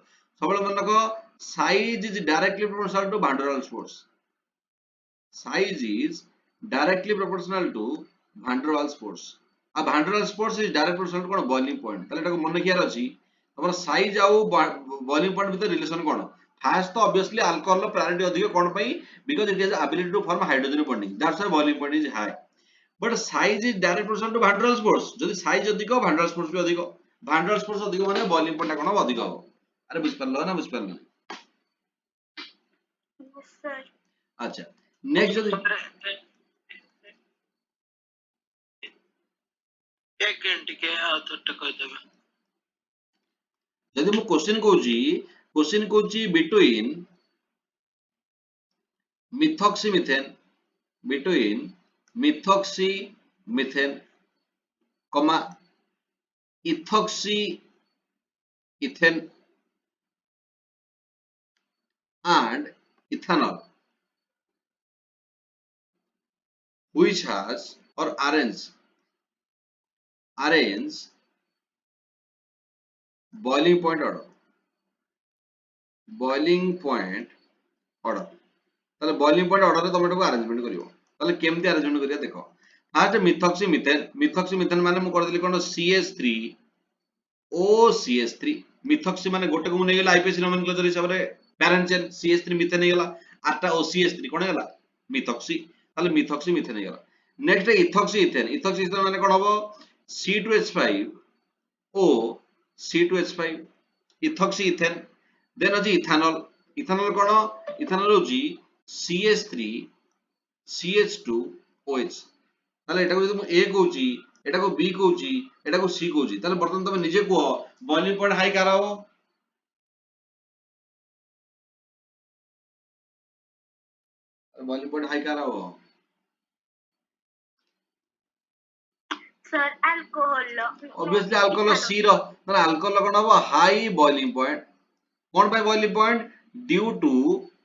[SPEAKER 1] ସବୁବେଳେ ମନେ ରଖ, size is directly proportional to van der Waals force, size is directly proportional to van der Waals force, ଆଉ van der Waals force is direct proportional to କଣ? boiling point। ତାହେଲେ ଏଟାକୁ ମନେ ରଖିବାର ଅଛି, ତମର ସାଇଜ ଆଉ boiling point ଭିତରେ ରିଲେସନ କଣ? ଫାର୍ଷ୍ଟ ତ obviously alcohol ର priority ଅଧିକ, କଣ ପାଇଁ? because it has ability to form hydrogen bonding, that's why boiling point is high। but size is direct proportional to van der Waals force, ଯଦି size ଅଧିକ van der Waals force ବି ଅଧିକ, van der Waals force ଅଧିକ ମାନେ boiling point ଟା କଣ ହବ? ଅଧିକ ହବ। ଆରେ ବୁଝିପାରିଲ ନା ବୁଝିପାରିଲ?
[SPEAKER 2] Yes, sir.
[SPEAKER 1] ଆଚ୍ଛା, ନେକ୍ସଟ ଯଦି
[SPEAKER 3] एक मिनट के आउथरटा କହିଦେବେ।
[SPEAKER 1] ଯଦି ମୁଁ क्वेश्चन କହୁଛି between methoxymethane, comma ethoxyethane and ethanol, which has or arrange boiling point order, তাহলে boiling point order ରେ ତମେ ଏଟାକୁ arrangement କରିବ। ତାହଲେ କେମିତି arrangement କରିବା ଦେଖ, ଫାର୍ଷ୍ଟ ମିଥକ୍ସିମିଥେନ ମାନେ ମୁଁ କରିଦେଲି କଣ? CH3 OCH3, ମିଥକ୍ସି ମାନେ ଗୋଟେକୁ ମୁଁ ନେଇଗଲା IPC nomenclature ହିସାବରେ parent chain, CH3 ମିଥେନ ହେଇଗଲା, ଆରଟା OCH3 କଣ ହେଇଗଲା? ମିଥକ୍ସି। ତାହଲେ ମିଥକ୍ସି ମିଥେନ ହେଇଗଲା। ନେକ୍ସଟ ଇଥକ୍ସି ଇଥେନ ମାନେ କଣ ହବ? C2H5 O C2H5 ଇଥକ୍ସି ଇଥେନ। ଦେନ୍ ଅଛି ଇଥାନଲ, ଇଥାନଲ କଣ? ଇଥାନଲ ହଉଛି CH3 CH2 OH। ତାହେଲେ ଏଟାକୁ ଯଦି ମୁଁ A କହୁଛି, ଏଟାକୁ B କହୁଛି, ଏଟାକୁ C କହୁଛି, ତାହେଲେ ବର୍ତ୍ତମାନ ତମେ ନିଜେ କୁହ boiling point ହାଇ କାର ହବ? boiling point ହାଇ କାର ହବ?
[SPEAKER 2] Sir, alcohol.
[SPEAKER 1] obviously alcohol C ର, ତାହେଲେ alcohol କଣ ହବ? High boiling point। କଣ ପାଇଁ boiling point? due to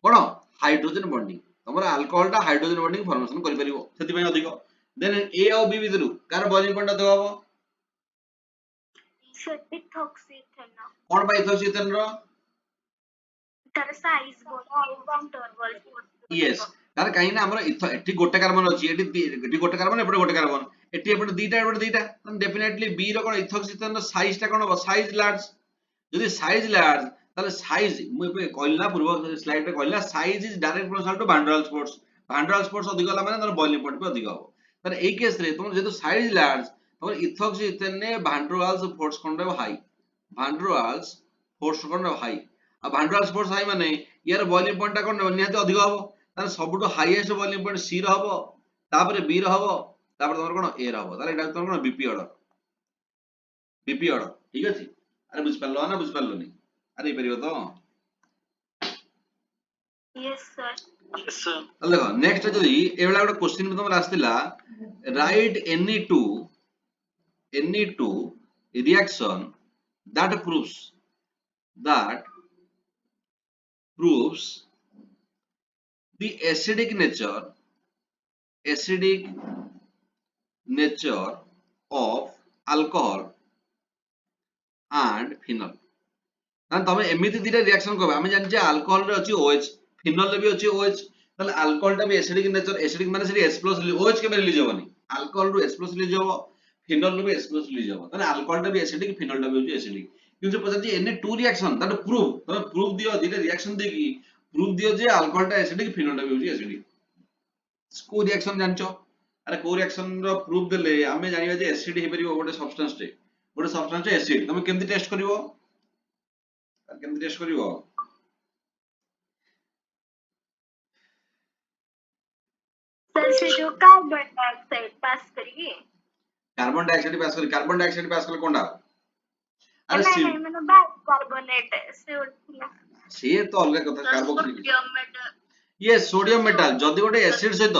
[SPEAKER 1] କଣ? Hydrogen bonding. ତମର alcohol ଟା ହାଇଡ୍ରୋଜେନ ବଣ୍ଡିଂ ଫର୍ମେସନ କରିପାରିବ, ସେଥିପାଇଁ ଅଧିକ। ଦେନ୍ A ଆଉ B ଭିତରୁ କାହାର boiling point ଅଧିକ ହବ?
[SPEAKER 2] Sir, ethoxyethane.
[SPEAKER 1] କଣ ପାଇଁ ଇଥୋକ୍ସିଏଥେନ ର?
[SPEAKER 2] ତାର size ବହୁତ, van der Waals force
[SPEAKER 1] yes, ତାର କାହିଁକି ନା ଆମର ଏଠି ଗୋଟେ କାର୍ବନ ଅଛି, ଏଠି ଗୋଟେ କାର୍ବନ, ଏପଟେ ଗୋଟେ କାର୍ବନ, ଏଠି ଏପଟେ ଦିଟା, ଏପଟେ ଦିଟା, ଡେଫିନେଟଲି B ର କଣ? ଇଥୋକ୍ସିଏଥେନ ର ସାଇଜ ଟା କଣ ହବ? Size large. ଯଦି ସାଇଜ ଲାର୍ଜ, ତାହେଲେ ସାଇଜ ମୁଁ ଏବେ କହିଲି ନା, ପୂର୍ବ ସ୍ଲାଇଡ ରେ କହିଲି ନା, size is direct proportional to van der Waals force। van der Waals force ଅଧିକ ହେଲା ମାନେ ତାର boiling point ବି ଅଧିକ ହବ। ତାହେଲେ ଏଇ କେସ ରେ ତମର ଯେହେତୁ ସାଇଜ ଲାର୍ଜ, ତମର ଇଥୋକ୍ସିଏଥେନ ରେ van der Waals force କଣ ରହିବ? High. van der Waals force କଣ ରହିବ? ହାଇ। ଆଉ van der Waals force high ମାନେ ইয়াର boiling point ଟା କଣ ରହିବ? ନିହାତି ଅଧିକ ହବ। ତାହେଲେ ସବୁଠୁ ହାଇଏଷ୍ଟ boiling point C ର ହବ, ତାପରେ B ର ହବ, ତାପରେ ତମର କଣ? A ର ହବ। ତାହେଲେ ଏଟା ତମର କଣ? BP ଅର୍ଡର, ଠିକ ଅଛି? ଆରେ ବୁଝିପାରିଲ ନା ବୁଝିପାରିଲନି? ଆରେ ହେଇପାରିବ ତ?
[SPEAKER 2] Yes, sir.
[SPEAKER 3] yes sir।
[SPEAKER 1] ତାହେଲେ ଦେଖ ନେକ୍ସଟ ଯଦି ଏଇଭଳିଆ ଗୋଟେ କ୍ୱେଶ୍ଚିନ ତମର ଆସିଥିଲା, write any two any two reaction that proves the acidic nature of alcohol and phenol। ना तमे एमिति दिटा रिएक्शन करबे आमे जानि जे अल्कोहल रे अछि OH फिनोल रे भी अछि OH ताले अल्कोहल टा भी एसिडिक नेचर एसिडिक माने सेठी H+ OH केबे रिलीज होबनी अल्कोहल रो H+ रिलीज होबो फिनोल रो भी H+ रिलीज होबो ताले अल्कोहल टा भी एसिडिक फिनोल टा भी होछि एसिडिक किंतु पछा जे any two reaction that prove तमे प्रूफ दियो दिटा रिएक्शन देकी प्रूफ दियो जे अल्कोहल टा एसिडिक फिनोल टा भी होछि एसिडिक को रिएक्शन जानचो अरे को रिएक्शन रो प्रूफ देले आमे जानिबा जे एसिड हे परिबो गोटे सब्सटेंस एसिड तमे केमति टेस्ट करिवो केमति टेस्ट करिवो
[SPEAKER 2] सर से जो कार्बन डाइऑक्साइड पास करिए
[SPEAKER 1] कार्बन डाइऑक्साइड पास कर कोंडा अरे
[SPEAKER 2] नहीं नहीं मैंने बाइकार्बोनेट से उठला
[SPEAKER 1] से तो अलग कथा कार्बोक्सिलिक
[SPEAKER 2] सोडियम मेटल
[SPEAKER 1] ये सोडियम मेटल जदी गोटे एसिड सहित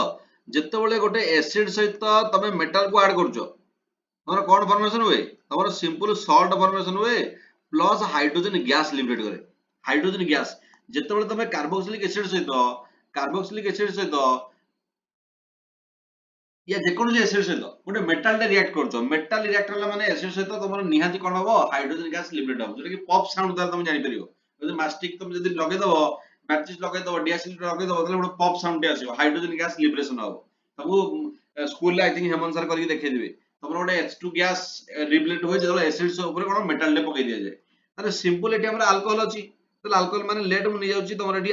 [SPEAKER 1] जत्ते बेले गोटे एसिड सहित तमे मेटल को ऐड करछो तमरा कोन फॉर्मेशन हुए तमरा सिंपल सॉल्ट फॉर्मेशन हुए प्लस हाइड्रोजन गैस लिबरेट करे हाइड्रोजन गैस जत्ते बेले तमे कार्बोक्सिलिक एसिड सहित या जेकोन जे एसिड सहित गोटे मेटल टे रिएक्ट करछो मेटल रिएक्ट करला माने एसिड सहित तमरा निहाती कोन होबो हाइड्रोजन गैस लिबरेट होबो जेटा कि पॉप साउंड द्वारा तुम जानि परियो जदि मास्टिक तुम जदि लगे दबो मैचिस लगे दबो डीएसएल लगे दबो तले गोटे पॉप साउंड टे आसीबो हाइड्रोजन गैस लिबरेशन होबो तबु स्कूल ले आई थिंक हेमन सर करके देखै दिबे तमरा गोटे H2 गैस रिबलेट होय जदि एसिड से ऊपर कोन मेटल टे पकै दिया जाय तारे सिंपल एटी हमरा अल्कोहल अछि तले अल्कोहल माने लेट मु नि जाउची तमरा एटी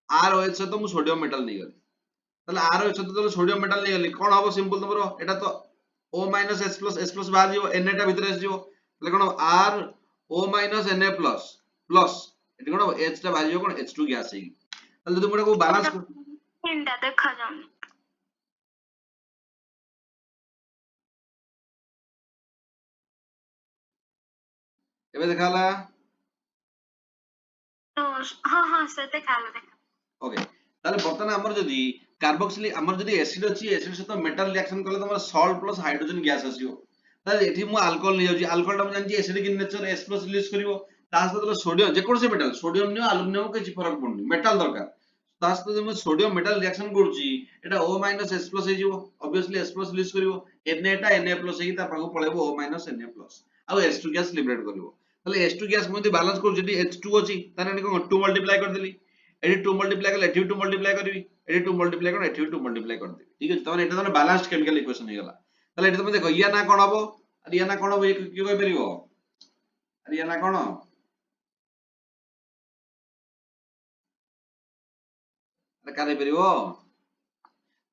[SPEAKER 1] ROH से तो मु सोडियम मेटल नै गली ताले ROH से तो सोडियम मेटल नै गली कोन हबो सिंपल तमरो एटा तो O H+ बाहर जीवो Na टा भीतर आसी जीवो ताले कोन RO Na प्लस एटी कोन H टा बाहर जीवो कोन H2 गैस है ताले जदि मोटा को बैलेंस
[SPEAKER 2] इंडा देखा जाउनी
[SPEAKER 1] एबे देखाला
[SPEAKER 2] तो हां सर देखा
[SPEAKER 1] ओके ताले बर्तन हमर जदी कार्बोक्सिलिक हमर जदी एसिड अछि एसिड से तो मेटल रिएक्शन करले तमर सॉल्ट प्लस हाइड्रोजन गैस आसीओ ताले एठी मु अल्कोहल नै जाउची अल्कोहल टा हम जानि acidic in nature H+ release करिवो ता से तो सोडियम जे कोन से मेटल सोडियम नियो एल्युमिनियम के फरक पड़नी मेटल दरकार ता से तो सोडियम मेटल रिएक्शन करूची एटा O H+ हे जीवो ऑब्वियसली H+ रिलीज करिवो Na टा Na+ हे ता पाखो पळेबो O Na+ आ H2 गैस लिबरेट करिवो ताले H2 गैस मु बैलेंस करू जदी H2 अछि ताने कोन 2 मल्टीप्लाई कर देली एडी 2 मल्टीप्लाई करले एठी 2 मल्टीप्लाई करबी एडी 2 मल्टीप्लाई कर एठी 2 मल्टीप्लाई कर दे ठीक अछि तने एटा तने बैलेंस्ड केमिकल इक्वेशन हे गला ताले एठी तमे देखो या ना कोन हबो अरे या ना कोन हबो कि कहि परिबो अरे या ना कोन अरे काहे परिबो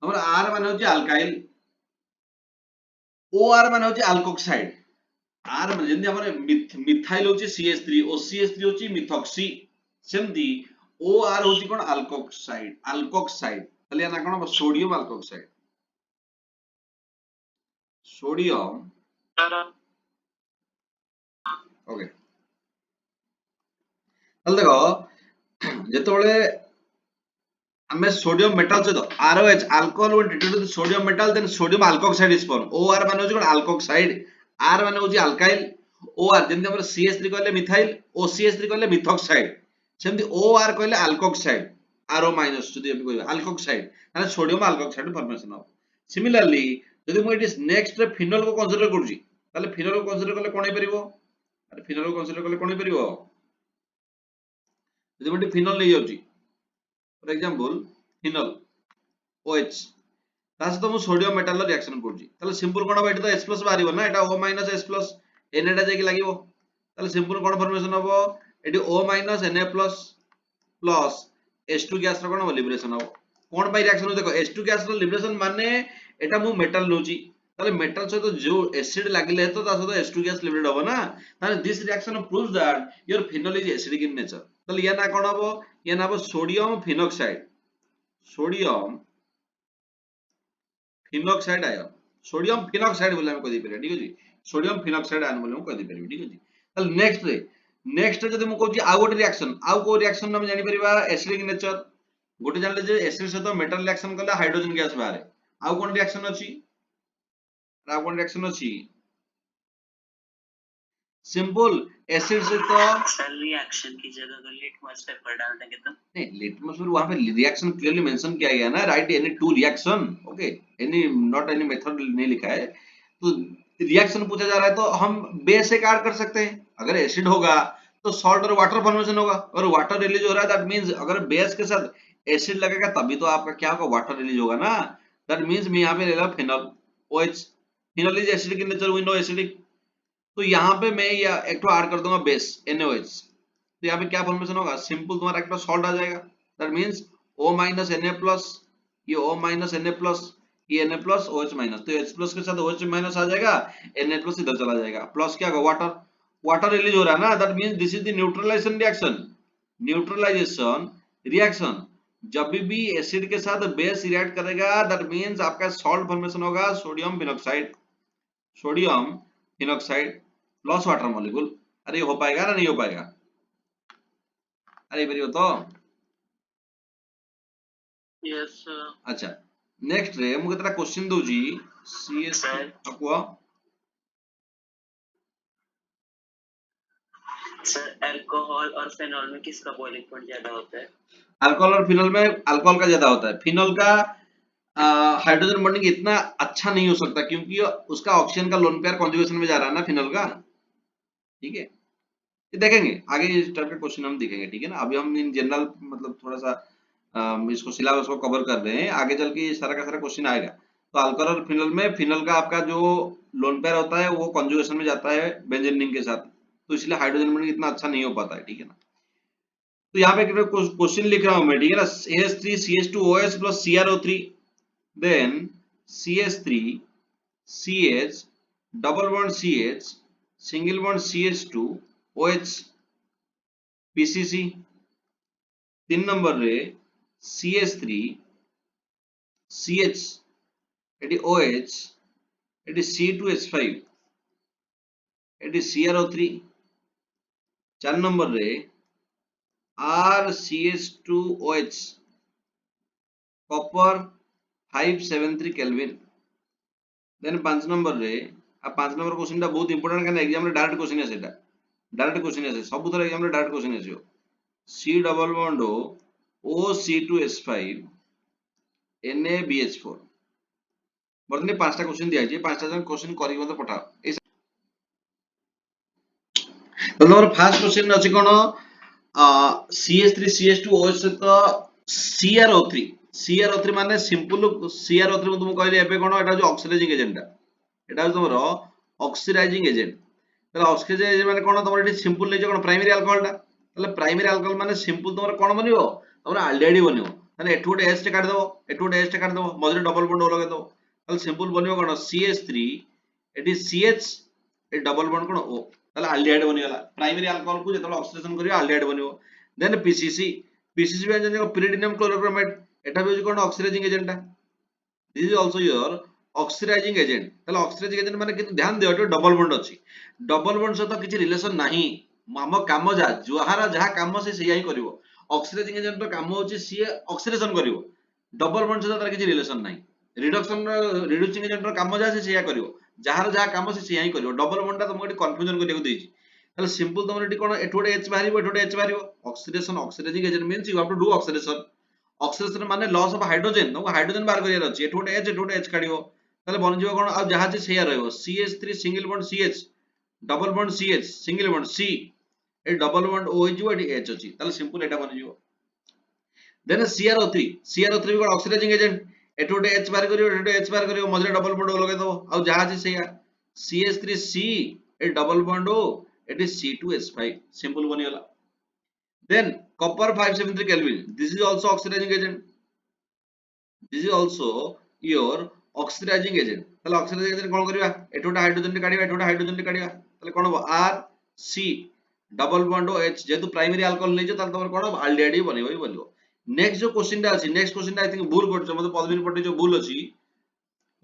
[SPEAKER 1] हमर R माने होची अल्काइल OR माने होची अल्कोक्साइड R माने जंदी हमर मिथाइल होची CH3 OCH3 होची मिथॉक्सी सेमदी OR होची कोन अल्कोक्साइड ताले ना कोन सोडियम अल्कोक्साइड सोडियम ओके ताले देखो जते बेले हमें सोडियम मेटल से तो ROH alcohol when treated with sodium metal then sodium alkoxide is formed OR माने होची कोन अल्कोक्साइड R माने होची अल्काइल OR जंदी हमर CH3 कहले मिथाइल OCH3 कहले मिथॉक्साइड सेमदी OR कहले अल्कोक्साइड RO- जदी हम कहबा अल्कोक्साइड माने सोडियम अल्कोक्साइड फॉर्मेशन हो सिमिलरली जदी मु इट नेक्स्ट रे फिनोल को कंसीडर करजी ताले फिनोल को कंसीडर करले कोन हे परिबो अरे फिनोल को कंसीडर करले कोन हे परिबो जदी मु फिनोल ले जाउची फॉर एग्जांपल फिनोल OH तासे तो मु सोडियम मेटल रिएक्शन करजी ताले सिंपल कोन एटा तो H+ बाहरिबो ना एटा O- H+ Na टा जेकी लागिवो ताले सिंपल कोन फॉर्मेशन होबो एटी O- Na plus H2 gas रो कोन लिबरेशन हो कोन बाय रिएक्शन देखो H2 गैस रो लिबरेशन माने एटा मु मेटल नोची ताले मेटल से तो जो एसिड लागिले तो ता से H2 गैस लिबरेट होबो ना ताले this reaction proves that your phenol is acidic in nature ताले या ना कोन होबो या ना होबो sodium phenoxide ion sodium phenoxide बोले हम कहि दे परिया ठीक अछि सोडियम फिनॉक्साइड आयन बोले हम कहि दे परिया ठीक अछि ताले नेक्स्ट जदि मु कहूची आ गोटे रिएक्शन आ को रिएक्शन हम जानि परिबा एसिडिक नेचर गोटे जानले जे एसिड से तो मेटल रिएक्शन करले हाइड्रोजन गैस बाहर आ कोन रिएक्शन अछि ଆଉ କଣ रिएक्शन ଅଛି सिंपल एसिड से तो
[SPEAKER 3] सर रिएक्शन की जगह अगर लिटमस पेपर डाल देंगे तो
[SPEAKER 1] नहीं लिटमस पेपर वहां पे रिएक्शन क्लियरली मेंशन किया गया है ना right any two reaction okay any not any method नहीं लिखा है तो रिएक्शन पूछा जा रहा है तो हम बेस एक ऐड कर सकते हैं अगर एसिड होगा तो सॉल्ट और वाटर फॉर्मेशन होगा और वाटर रिलीज हो रहा है दैट मींस अगर बेस के साथ एसिड लगेगा तभी तो आपका क्या होगा वाटर रिलीज होगा ना दैट मींस मैं यहाँ पे ले रहा phenol OH phenol is acidic in nature we know acidic तो यहाँ पे मैं या एक तो ऐड कर दूंगा बेस NaOH तो यहाँ पे क्या फॉर्मेशन होगा सिंपल तुम्हारा एक सॉल्ट आ जाएगा that means O minus Na plus ये O माइनस Na प्लस ये Na प्लस OH माइनस तो H प्लस के साथ OH माइनस आ जाएगा Na प्लस इधर चला जाएगा प्लस क्या होगा वाटर वाटर रिलीज हो रहा है ना that means this is the neutralization reaction जब भी एसिड के साथ बेस रिएक्ट करेगा दैट मींस आपका सॉल्ट फॉर्मेशन होगा sodium phenoxide plus water molecule अरे ये हो पाएगा ना नहीं हो पाएगा अरे मेरी तो
[SPEAKER 3] यस सर
[SPEAKER 1] अच्छा नेक्स्ट रे मुझे तेरा क्वेश्चन दो जी CS aqua
[SPEAKER 3] सर अल्कोहल और फेनॉल में किसका बॉइलिंग पॉइंट ज्यादा होता है
[SPEAKER 1] अल्कोहल और फिनॉल में अल्कोहल का ज्यादा होता है फिनॉल का हाइड्रोजन बॉन्डिंग इतना अच्छा नहीं हो सकता क्योंकि उसका ऑक्सीजन का लोन पेयर कॉन्जुगेशन में जा रहा है ना फिनॉल का ठीक है ये देखेंगे आगे इस टाइप के क्वेश्चन हम देखेंगे ठीक है ना अभी हम इन जनरल मतलब थोड़ा सा इसको सिलेबस को कवर कर रहे हैं आगे चल के सारा का सारा क्वेश्चन आएगा तो अल्कोहल और फिनॉल में फिनॉल का आपका जो लोन पेयर होता है वो कॉन्जुगेशन में जाता है बेंजीन रिंग के साथ तो इसलिए हाइड्रोजन बॉन्डिंग इतना अच्छा नहीं हो पाता है ठीक है ना तो यहाँ पे क्वेश्चन लिख रहा हूं मैं ठीक है ना CH2OH plus CrO3 then CH3 CH double bond CH single bond CH2 OH PCC 3 number रे CH3 CH eighty OH eighty C2H5 eighty CrO3 4 number रे RCH2OH copper 573 kelvin then 5 number रे आ 5 नंबर क्वेश्चन टा बहुत important कान exam रे direct question है सेटा direct question है सब थर एग्जाम रे डायरेक्ट क्वेश्चन है C double bond OC2H5 NaBH4 बर्तमान पांचटा क्वेश्चन दिया है पांचटा जन क्वेश्चन करी मते पठाओ तो नंबर फर्स्ट क्वेश्चन अछि कोन CH3CH2OH सहित CrO3 माने सिंपल CrO3 तुम कहले एबे कोन एटा जो ऑक्सीडाइजिंग एजेंट एटा जो तमरो ऑक्सीडाइजिंग एजेंट तले ऑक्सीडाइजिंग एजेंट माने कोन तमरो एटी सिंपल नै जे कोन प्राइमरी अल्कोहल टा तले प्राइमरी अल्कोहल माने सिंपल तमरो कोन बनियो तमरो एल्डिहाइड बनियो तले एठु गोटे H टे काट दबो एठु गोटे H टे काट दबो मझरे डबल बॉन्ड लगे दबो तले सिंपल बनियो कोन CH3 eighty CH A double bond cone O তাহলে অ্যালডিহাইড বনিগলা প্রাইমারি অ্যালকোহল কো যেতলে অক্সিডেশন করিবা অ্যালডিহাইড বনিব দেন পিসিসি বি যেন পিরিডিনিয়াম ক্লোরোব্রোমাইড এটা হচ্ছে কোন oxidising agent this is also your oxidising agent তাহলে অক্সিডাইজিং এজেন্ট মানে কিন্তু ধ্যান দিও এটা ডবল বন্ড আছে ডবল বন্ড সହିତ কিছু রিলেশন नाही মাম কাম যা যাহারা যাহা কাম সে সেইয়াই করিব অক্সিডাইজিং এজেন্টৰ কাম হচ্ছে সিয়ে অক্সিডেশন করিব ডবল বন্ড সହିତ তার কিছু রিলেশন নাই রিডকশন রিড্यूसिंग এজেন্টৰ কাম যা সে সেইয়া করিব যাହାର ଯାହା କାମ ସେ ସେଇଆ ହିଁ କରିବ ଡବଲ ବଣ୍ଡ ଟା ତମକୁ ଏଠି କନଫ୍ୟୁଜନ କରିବାକୁ ଦେଇଛି ତାହେଲେ ସିମ୍ପଲ ତମର ଏଠି କୋନ ଏଠି ଗୋଟେ H ବାହାରିବ ଏଠି ଗୋଟେ H ବାହାରିବ oxidation oxidising agent means you have to do oxidation oxidation माने लॉस ऑफ हाइड्रोजन तमको हाइड्रोजन बाहर करियार अछि एठी ଗୋଟେ H एठी ଗୋଟେ H काढियो ताले बन जिवो कोन आ जहा जे सेया रहइबो CH3 single bond CH double bond CH single bond C A double bond O हो जिवो एठी H अछि ताले सिंपल एटा बन जिवो देन CrO3 भी कोन ऑक्सीडाइजिंग एजेंट एठी ଗୋଟେ H बाहर करियो एठी ଗୋଟେ H बाहर करियो मझरे डबल बॉन्ड लगे दबो आ जहा जे सेया CH3C A double bond O एठी C2H5 simple बनिगला then copper 573 kelvin this is also oxidizing agent this is also your oxidizing agent তাহলে oxidizing agent কোন করিবা এটি একটা হাইড্রোজেন টি কাটিবা এটি একটা হাইড্রোজেন টি কাটিবা তাহলে কোন হবে R C double bond H जेतु प्राइमरी अल्कोहल नै जे ताले तमर कोन अल्डिहाइड ही बनिबो नेक्स्ट जो क्वेश्चन टा अछि नेक्स्ट क्वेश्चन टा आई थिंक भूल करछ मते पदवीन पटे जो भूल अछि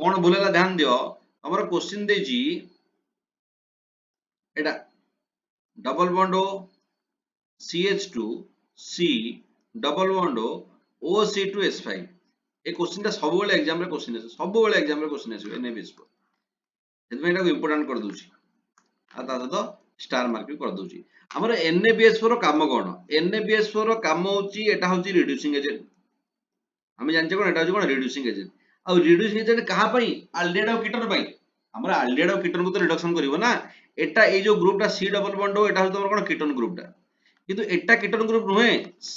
[SPEAKER 1] कोन भूलला ध्यान दियो हमर क्वेश्चन देजी एटा double bond O CH2 C double bond O C2H5 ए क्वेश्चन टा सब बेले एग्जाम रे क्वेश्चन आसे सब बेले एग्जाम रे क्वेश्चन आसे NaBH4 ସେଥିପାଇଁ ଏଟାକୁ ଇମ୍ପୋର୍ଟାଣ୍ଟ କରିଦଉଛି ଆଉ ତା ସହିତ ଷ୍ଟାର ମାର୍କ ବି କରିଦଉଛି। ଆମର NaBH4 ର କାମ କଣ? NaBH4 ର କାମ ହଉଛି ଏଟା ହଉଛି ରିଡ୍ୟୁସିଂ ଏଜେଣ୍ଟ। ଆମେ ଜାଣିଛେ କଣ ଏଟା ହଉଛି କଣ ରିଡ୍ୟୁସିଂ ଏଜେଣ୍ଟ। ଆଉ ରିଡ୍ୟୁସିଂ ଏଜେଣ୍ଟ କାହା ପାଇଁ? ଆଲଡିହାଇଡ୍ ଆଉ କିଟୋନ ପାଇଁ। ଆମର ଆଲଡିହାଇଡ୍ ଆଉ କିଟୋନ କୁ ତ ରିଡକ୍ସନ କରିବ ନା। ଏଟା ଏଇ ଯୋଉ ଗ୍ରୁପ ଟା C ଡବଲ ବଣ୍ଡ ଏଟା ହଉଛି ତମର କଣ କିଟୋନ ଗ୍ରୁପ ଟା, କିନ୍ତୁ ଏଟା କିଟୋନ ଗ୍ରୁପ ନୁହେଁ। C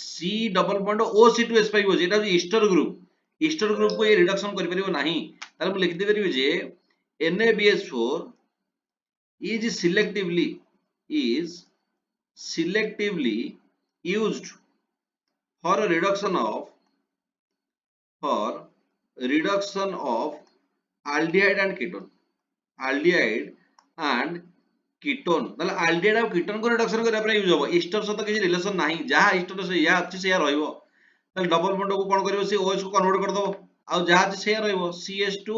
[SPEAKER 1] ଡବଲ ବଣ୍ଡ OC2H5 ଅଛି, ଏଟା ହଉଛି ଇଷ୍ଟର ଗ୍ରୁପ। ଇଷ୍ଟର ଗ୍ରୁପ କୁ ଏ ରିଡକ୍ସନ କରିପାରିବ ନାହିଁ। ତାହେଲେ ମୁଁ ଲେଖିଦେଇ ପାରିବି ଯେ NaBH4 is selectively used for reduction of aldehyde and ketone, aldehyde and ketone। তাহলে aldehyde ଆଉ ketone କୁ ରିଡକ୍ସନ କରିବା ପାଇଁ ୟୁଜ ହବ। ଇଷ୍ଟର ସହିତ କିଛି ରିଲେସନ ନାହିଁ, ଯାହା ଇଷ୍ଟର ସେ ୟା ଅଛି ସେଇଆ ରହିବ। ତାହେଲେ ଡବଲ ବଣ୍ଡ କୁ କଣ କରିବ, ସେ OH କୁ କନଭର୍ଟ କରିଦବ, ଆଉ ଯାହା ଅଛି ସେଇଆ ରହିବ। CH2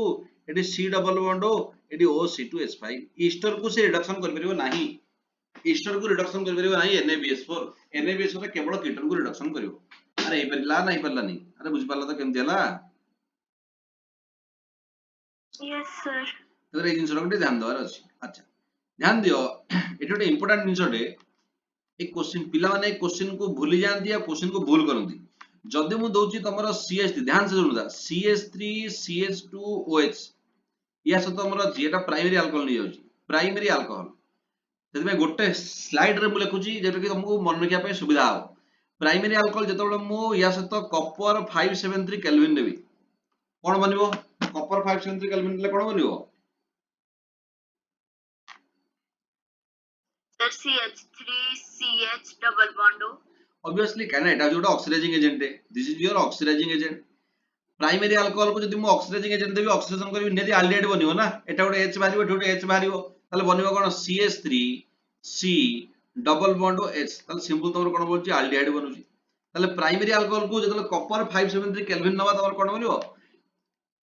[SPEAKER 1] ଏଠି C ଡବଲ ବଣ୍ଡ ଏଠି OC2H5। ଇଷ୍ଟର କୁ ସେ ରିଡକ୍ସନ କରିପାରିବ ନାହିଁ, ଇଷ୍ଟର କୁ ରିଡକ୍ସନ କରିପାରିବ ନାହିଁ NaBH4। NaBH4 କେବଳ କିଟୋନ କୁ ରିଡକ୍ସନ କରିବ। ଆରେ ହେଇପାରିଲା ନା ହେଇପାରିଲାନି? ଆରେ ବୁଝିପାରିଲା ତ କେମିତି ହେଲା?
[SPEAKER 2] Yes, sir.
[SPEAKER 1] ତେବେ ଏଇ ଜିନିଷଟାକୁ ଟିକେ ଧ୍ୟାନ ଦେବାର ଅଛି। ଆଚ୍ଛା ଧ୍ୟାନ ଦିଅ, ଏଠି ଗୋଟେ ଇମ୍ପୋର୍ଟାଣ୍ଟ ଜିନିଷଟେ। এই କୋଶ୍ଚିନ୍ ପିଲାମାନେ এই କୋଶ୍ଚିନ୍ କୁ ଭୁଲି ଯାଆନ୍ତି ଆଉ କୋଶ୍ଚିନ୍ କୁ ଭୁଲ କରନ୍ତି। ଯଦି ମୁଁ ଦଉଛି ତମର CH3, ଧ୍ୟାନ ସେ ଶୁଣୁଥା, CH3 CH2OH ୟା ସହିତ ଆମର ଅଛି ଏଟା ପ୍ରାଇମେରୀ ଆଲକୋହଲ ନେଇଯାଉଛି, ପ୍ରାଇମେରୀ ଆଲକୋହଲ। ସେଥିପାଇଁ ଗୋଟେ ସ୍ଲାଇଡ ରେ ମୁଁ ଲେଖୁଛି ଯେଟା କି ତମକୁ ମନେ ରଖିବା ପାଇଁ ସୁବିଧା ହବ। ପ୍ରାଇମେରୀ ଆଲକୋହଲ ଯେତେବେଳେ ମୁଁ ୟା ସହିତ କପର 573 କେଲଭିନ ନେବି, କଣ ବନିବ? କପର 573 କେଲଭିନ ନେଲେ କଣ ବନିବ?
[SPEAKER 2] Sir, CH3CH double bond O.
[SPEAKER 1] Obviously କାହିଁକି ନା ଏଟା ହଉଛି ଗୋଟେ oxidising agent. This is your oxidising agent. Primary alcohol କୁ ଯଦି ମୁଁ ଅକ୍ସିଡାଇଜିଂ ଏଜେଣ୍ଟ ଦେବି, ଅକ୍ସିଡେସନ କରିବି, ନିହାତି ଆଲଡିହାଇଡ୍ ବନିବ ନା। ଏଟା ଗୋଟେ H ବାହାରିବ, ଏଠି ଗୋଟେ H ବାହାରିବ, ତାହେଲେ ବନିବ କଣ? CH3C double bond H। ତାହେଲେ ସିମ୍ପଲ ତମର କଣ ବନୁଛି? ଆଲଡିହାଇଡ୍ ବନୁଛି। ତାହେଲେ ପ୍ରାଇମେରୀ ଆଲକୋହଲ କୁ ଯେତେବେଳେ କପର 573 କେଲଭିନ ନବା, ତମର କଣ ବନିବ?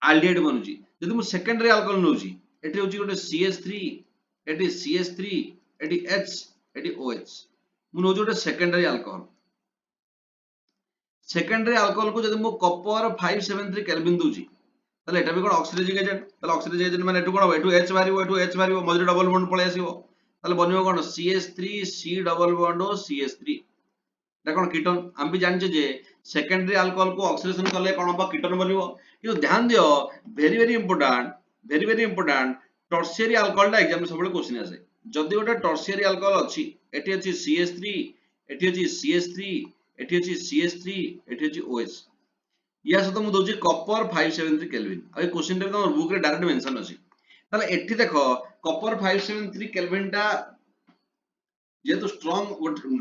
[SPEAKER 1] ଆଲଡିହାଇଡ୍ ବନୁଛି। ଯଦି ମୁଁ ସେକେଣ୍ଡାରୀ ଆଲକୋହଲ ନଉଛି, ଏଠି ହଉଛି ଗୋଟେ CH3, ଏଠି CH3, ଏଠି H, ଏଠି OH, ମୁଁ ନଉଛି ଗୋଟେ ସେକେଣ୍ଡାରୀ ଆଲକୋହଲ। ସେକେଣ୍ଡାରୀ ଆଲକୋହଲ କୁ ଯଦି ମୁଁ କପର 573 କେଲଭିନ ଦଉଛି, ତାହେଲେ ଏଟା ବି କଣ ଅକ୍ସିଡାଇଜିଂ ଏଜେଣ୍ଟ। ତାହେଲେ ଅକ୍ସିଡାଇଜିଂ ଏଜେଣ୍ଟ ମାନେ ଏଠୁ କଣ ହବ? ଏଠୁ H ବାହାରିବ, ଏଠୁ H ବାହାରିବ, ମଝିରେ ଡବଲ ବଣ୍ଡ ପଳେଇ ଆସିବ। ତାହେଲେ ବନିବ କଣ? CH3C double bond CH3। এটা কোন কিটোন। আমি ବି ଜାଣିଛେ ଯେ ସେକେଣ୍ଡାରୀ ଆଲକୋହଲ କୁ ଅକ୍ସିଡେସନ କଲେ କଣ ହବ? କିଟୋନ ବନିବ। କିନ୍ତୁ ଧ୍ୟାନ ଦିଅ, very very important, tertiary alcohol ଟା ଏକ୍ସାମ ରେ ସବୁବେଳେ କ୍ୱେଶ୍ଚିନ ଆସେ। ଯଦି ଗୋଟେ ଟର୍ସିଆରୀ ଆଲକୋହଲ ଅଛି, ଏଠି ଅଛି CH3, ଏଠି ଅଛି CH3, ଏଠି ଅଛି CH3, ଏଠି ଅଛି OH, ୟା ସହିତ ମୁଁ ଦଉଛି କପର 573 କେଲଭିନ, ଆଉ ଏ କ୍ୱେଶ୍ଚିନ ଟା ବି ତମ ବୁକ୍ ରେ ଡାଇରେକ୍ଟ ମେନସନ ଅଛି। ତାହେଲେ ଏଠି ଦେଖ, କପର 573 କେଲଭିନ ଟା ଯେହେତୁ ଷ୍ଟ୍ରଙ୍ଗ,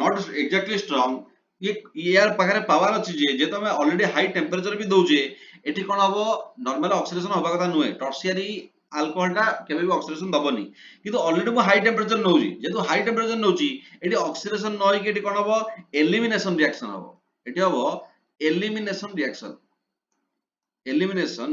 [SPEAKER 1] ନଟ୍ ଏକ୍ଜାକ୍ଟଲି ଷ୍ଟ୍ରଙ୍ଗ, यार पाखरे पावर अछि जे जेतो हम ऑलरेडी हाई टेम्परेचर भी दउजे, एठी कोन हबो? नॉर्मल ऑक्सीडेशन होबा कथा नुहे। टर्शियरी अल्कोहल टा केबे भी ऑक्सीडेशन दबनी, किंतु ऑलरेडी मो हाई टेम्परेचर नउजी, जेतो हाई टेम्परेचर नउजी, एठी ऑक्सीडेशन न होई के एठी कोन हबो? एलिमिनेशन रिएक्शन हबो। एठी हबो एलिमिनेशन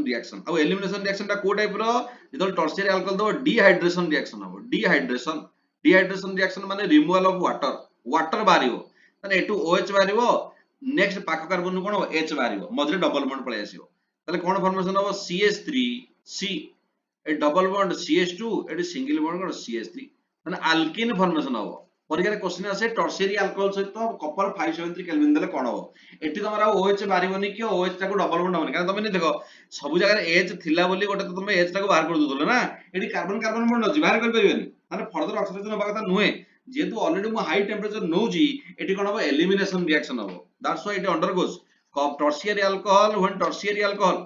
[SPEAKER 1] रिएक्शन, ଆଉ एलिमिनेशन रिएक्शन टा को टाइप रो? जेतो टर्शियरी अल्कोहल दो डिहाइड्रेशन रिएक्शन हबो। डिहाइड्रेशन रिएक्शन माने रिमूवल ऑफ वाटर बाहरिबो। ताले एटू OH बाहरिबो, नेक्स्ट पाख कार्बन नु कोन हो? H बाहरिबो, मझरे डबल बॉन्ड पळे आसीबो। ताले कोन फॉर्मेशन हबो? CH3C, A double bond CH2, eighty single bond cone? CH3, माने अल्कीन फॉर्मेशन हबो। परीक्षा रे क्वेश्चन आसे टर्शियरी अल्कोहल सहित कपर 573 केल्विन देले कोन हबो? एठी तमरा OH बाहरिबोनी कि OH टाको डबल बॉन्ड हबोनी, कारण तमे नि देखो सब जगह H थिला बोली गोटे तो तमे H टाको बाहर कर दउतलो ना। एठी कार्बन कार्बन बॉन्ड अछि, बाहर कर परिबेनी, माने फर्दर ऑक्सीडेशन होबा कथा नुहे। जेहेतु ऑलरेडी मो हाई टेम्परेचर नउजी, एठी कोन हबो? एलिमिनेशन रिएक्शन हबो। That's why it undergoes tertiary alcohol when tertiary alcohol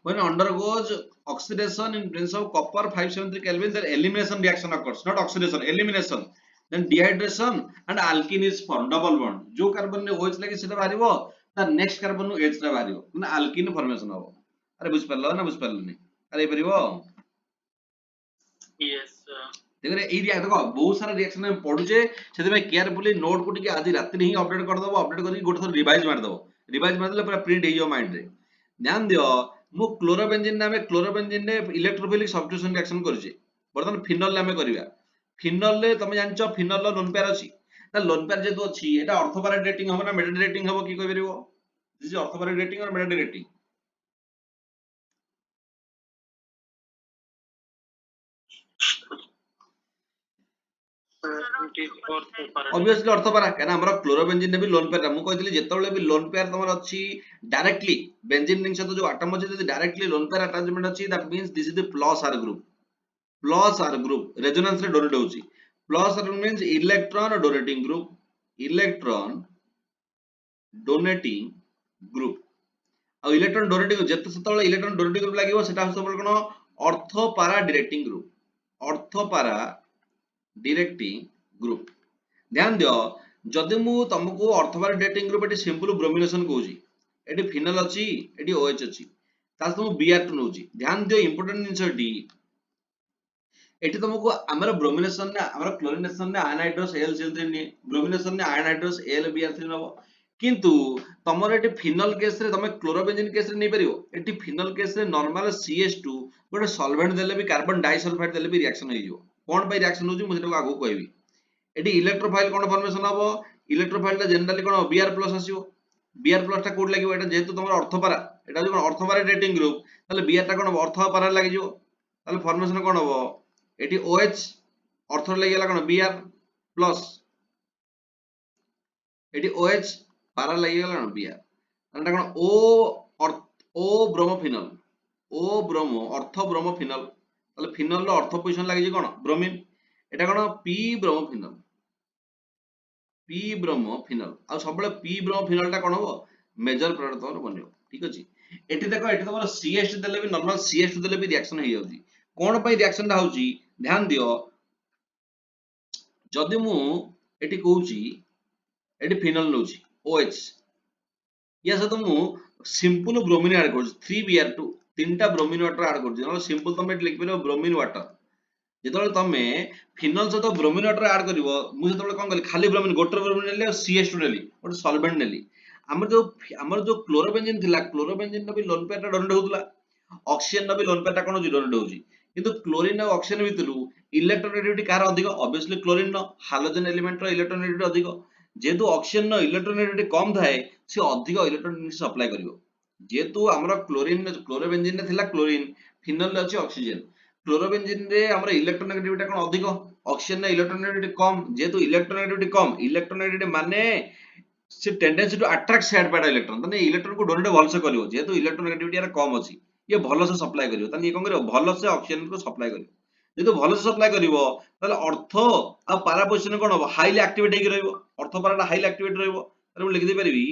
[SPEAKER 1] when undergoes oxidation in presence of copper 573 Kelvin, then elimination reaction occurs, not oxidation, elimination, then dehydration and alkene is formed, double bond, जो carbon ने OH लगे सेटा बाहरिबो, ता next carbon नु H टा बाहरिबो, माने alkene formation हबो। अरे बुझ परलो ना? बुझ परलनी? अरे परिबो
[SPEAKER 3] Yes.
[SPEAKER 1] देखरे एई रिया देखो बहुत सारा रिएक्शन हम पढुचे, सेते में केयरफुली नोट को टिके आज रात ही अपडेट कर दबो, अपडेट करी गोटे थोर रिवाइज मार दबो, रिवाइज मार देले पूरा प्रिंट हे जो माइंड रे। ध्यान दियो, मु क्लोरोबेंजीन नामे क्लोरोबेंजीन ने इलेक्ट्रोफिलिक सब्स्टिट्यूशन रिएक्शन करजे। बर्तमान फिनोल नामे करबा, फिनोल रे तमे जानचो फिनोल रो लोन पेयर अछि, ता लोन पेयर जेतु अछि एटा ऑर्थोपैरेट रेटिंग हबो ना मेटाड रेटिंग हबो? की कहि परिबो? दिस इज ऑर्थोपैरेट रेटिंग और मेटाड rating? obviously ortho para kana amara chlorobenzene ne bi lone pair mu कहଥିଲି ଯେତେବେଳେ ବି lone pair ତମର ଅଛି directly benzene ring ସହିତ ଯୋଉ atom ଅଛି ଯଦି directly lone pair attachment ଅଛି that means this is the plus R group resonance ରେ donate ହଉଛି plus R means electron donating group ଆଉ electron donating ଯେତେ ସେତେବେଳେ electron donating group ଲାଗିବ ସେଟା ହଉଛି ସବୁବେଳେ କଣ ortho para directing group ध्यान दियो जदि मु तुमको ortho para directing group एटी simple bromination कहूची एटी phenol अछि एटी OH अछि तास तुम Br2 नउची ध्यान दियो important जिंस एटी एटी तुमको हमर bromination ने हमर chlorination ने anhydrous AlCl3 ने bromination ने anhydrous AlBr3 नबो किंतु तमर एटी phenol केस रे तमे chlorobenzene केस रे नै परियो एटी phenol केस रे normal CH2 गोटे solvent देले भी carbon disulfide देले भी reaction होई जो कोन पय रिएक्शन होची मु सेटा आगु कहबी एटी इलेक्ट्रोफाइल कोन फॉर्मेशन हबो इलेक्ट्रोफाइल ता जनरली कोन Br+ आसीबो Br+ ता कोड लागिबो एटा जेतु तमर ऑर्थोपारा एटा जो ऑर्थोपारा डेटिंग ग्रुप ताले Br ता कोन ऑर्थोपारा लागि जो ताले फॉर्मेशन कोन हबो एटी OH ऑर्थो लागि गेला कोन Br+ एटी OH पारा लागि गेला कोन Br एटा कोन O bromo ortho bromo phenol ताले फिनल रो ऑर्थो पोजीशन लागि जे कोन ब्रोमीन एटा कोन P ब्रोमो फिनल आ सबले P ब्रोमो फिनल ता कोन हो मेजर प्रोडक्ट तमर बनियो ठीक अछि एठी देखो एठी तमर CH2 देले भी नॉर्मल CH2 देले भी रिएक्शन होई जाउची कोन पय रिएक्शन ता होउची ध्यान दियो जदि मु एठी कहूची एठी फिनल नउची OH या सतो मु सिंपल ब्रोमीन ऐड करछ 3Br2 तीनटा ब्रोमीन वाटर ऐड करछ नले सिंपल तमे लिख परबो ब्रोमीन वाटर जेतବେଳେ तमे फिनल सହିତ ब्रोमीन वाटर ऐड करिवो मु जेतବେଳେ कोन कली खाली ब्रोमीन गोटर ब्रोमीन नेली CH2 नेली गोटे सॉल्वेंट नेली हमर जो क्लोरोबेंजीन थिला क्लोरोबेंजीन न भी लोन पेयर ता डोनेट होतला ऑक्सीजन न भी लोन पेयर ता कोन डोनेट होउची किंतु क्लोरीन और ऑक्सीजन भितरु इलेक्ट्रोनेगेटिविटी कार अधिक ऑब्वियसली क्लोरीन न हाइड्रोजन एलिमेंट रो इलेक्ट्रोनेगेटिविटी अधिक जेतु ऑक्सीजन न इलेक्ट्रोनेगेटिविटी कम थाए से अधिक इलेक्ट्रोनेगेटिविटी सप्लाई करिवो जेतु हमर क्लोरोबेंजीन ने थिला क्लोरीन फिनल रे अछि ऑक्सीजन क्लोरोबेंजीन रे हमर इलेक्ट्रोनेगेटिविटी कोन अधिक ऑक्सीजन ने इलेक्ट्रोनेगेटिविटी कम जेतु इलेक्ट्रोनेगेटिविटी कम इलेक्ट्रोनेगेटिविटी माने से tendency to attract side pad electron तने इलेक्ट्रॉन को डोनेट भल से करिवो जेतु इलेक्ट्रोनेगेटिविटी यार कम अछि ये भल से सप्लाई करिवो तने ये कोन करिवो भल से ऑक्सीजन को सप्लाई करिवो जेतु भल से सप्लाई करिवो ताले अर्थ आ पारा पोजीशन कोन हो हाईली एक्टिवेट हे रहइबो अर्थ पाराटा हाईली एक्टिवेट रहइबो तने मु लिखि दे परिबी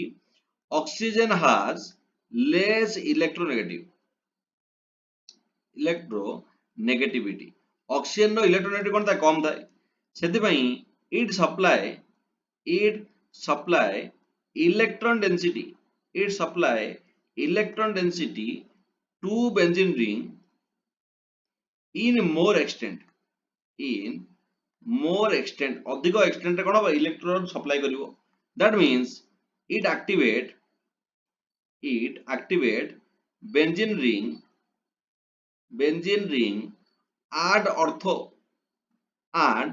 [SPEAKER 1] oxygen has less electronegativity oxygen नो इलेक्ट्रोनेगेटिविटी कोन ता कम थाए सेति पई it supply electron density to benzene ring in more extent अधिक extent कोन इलेक्ट्रॉन सप्लाई करिवो that means it activate benzene ring add ortho and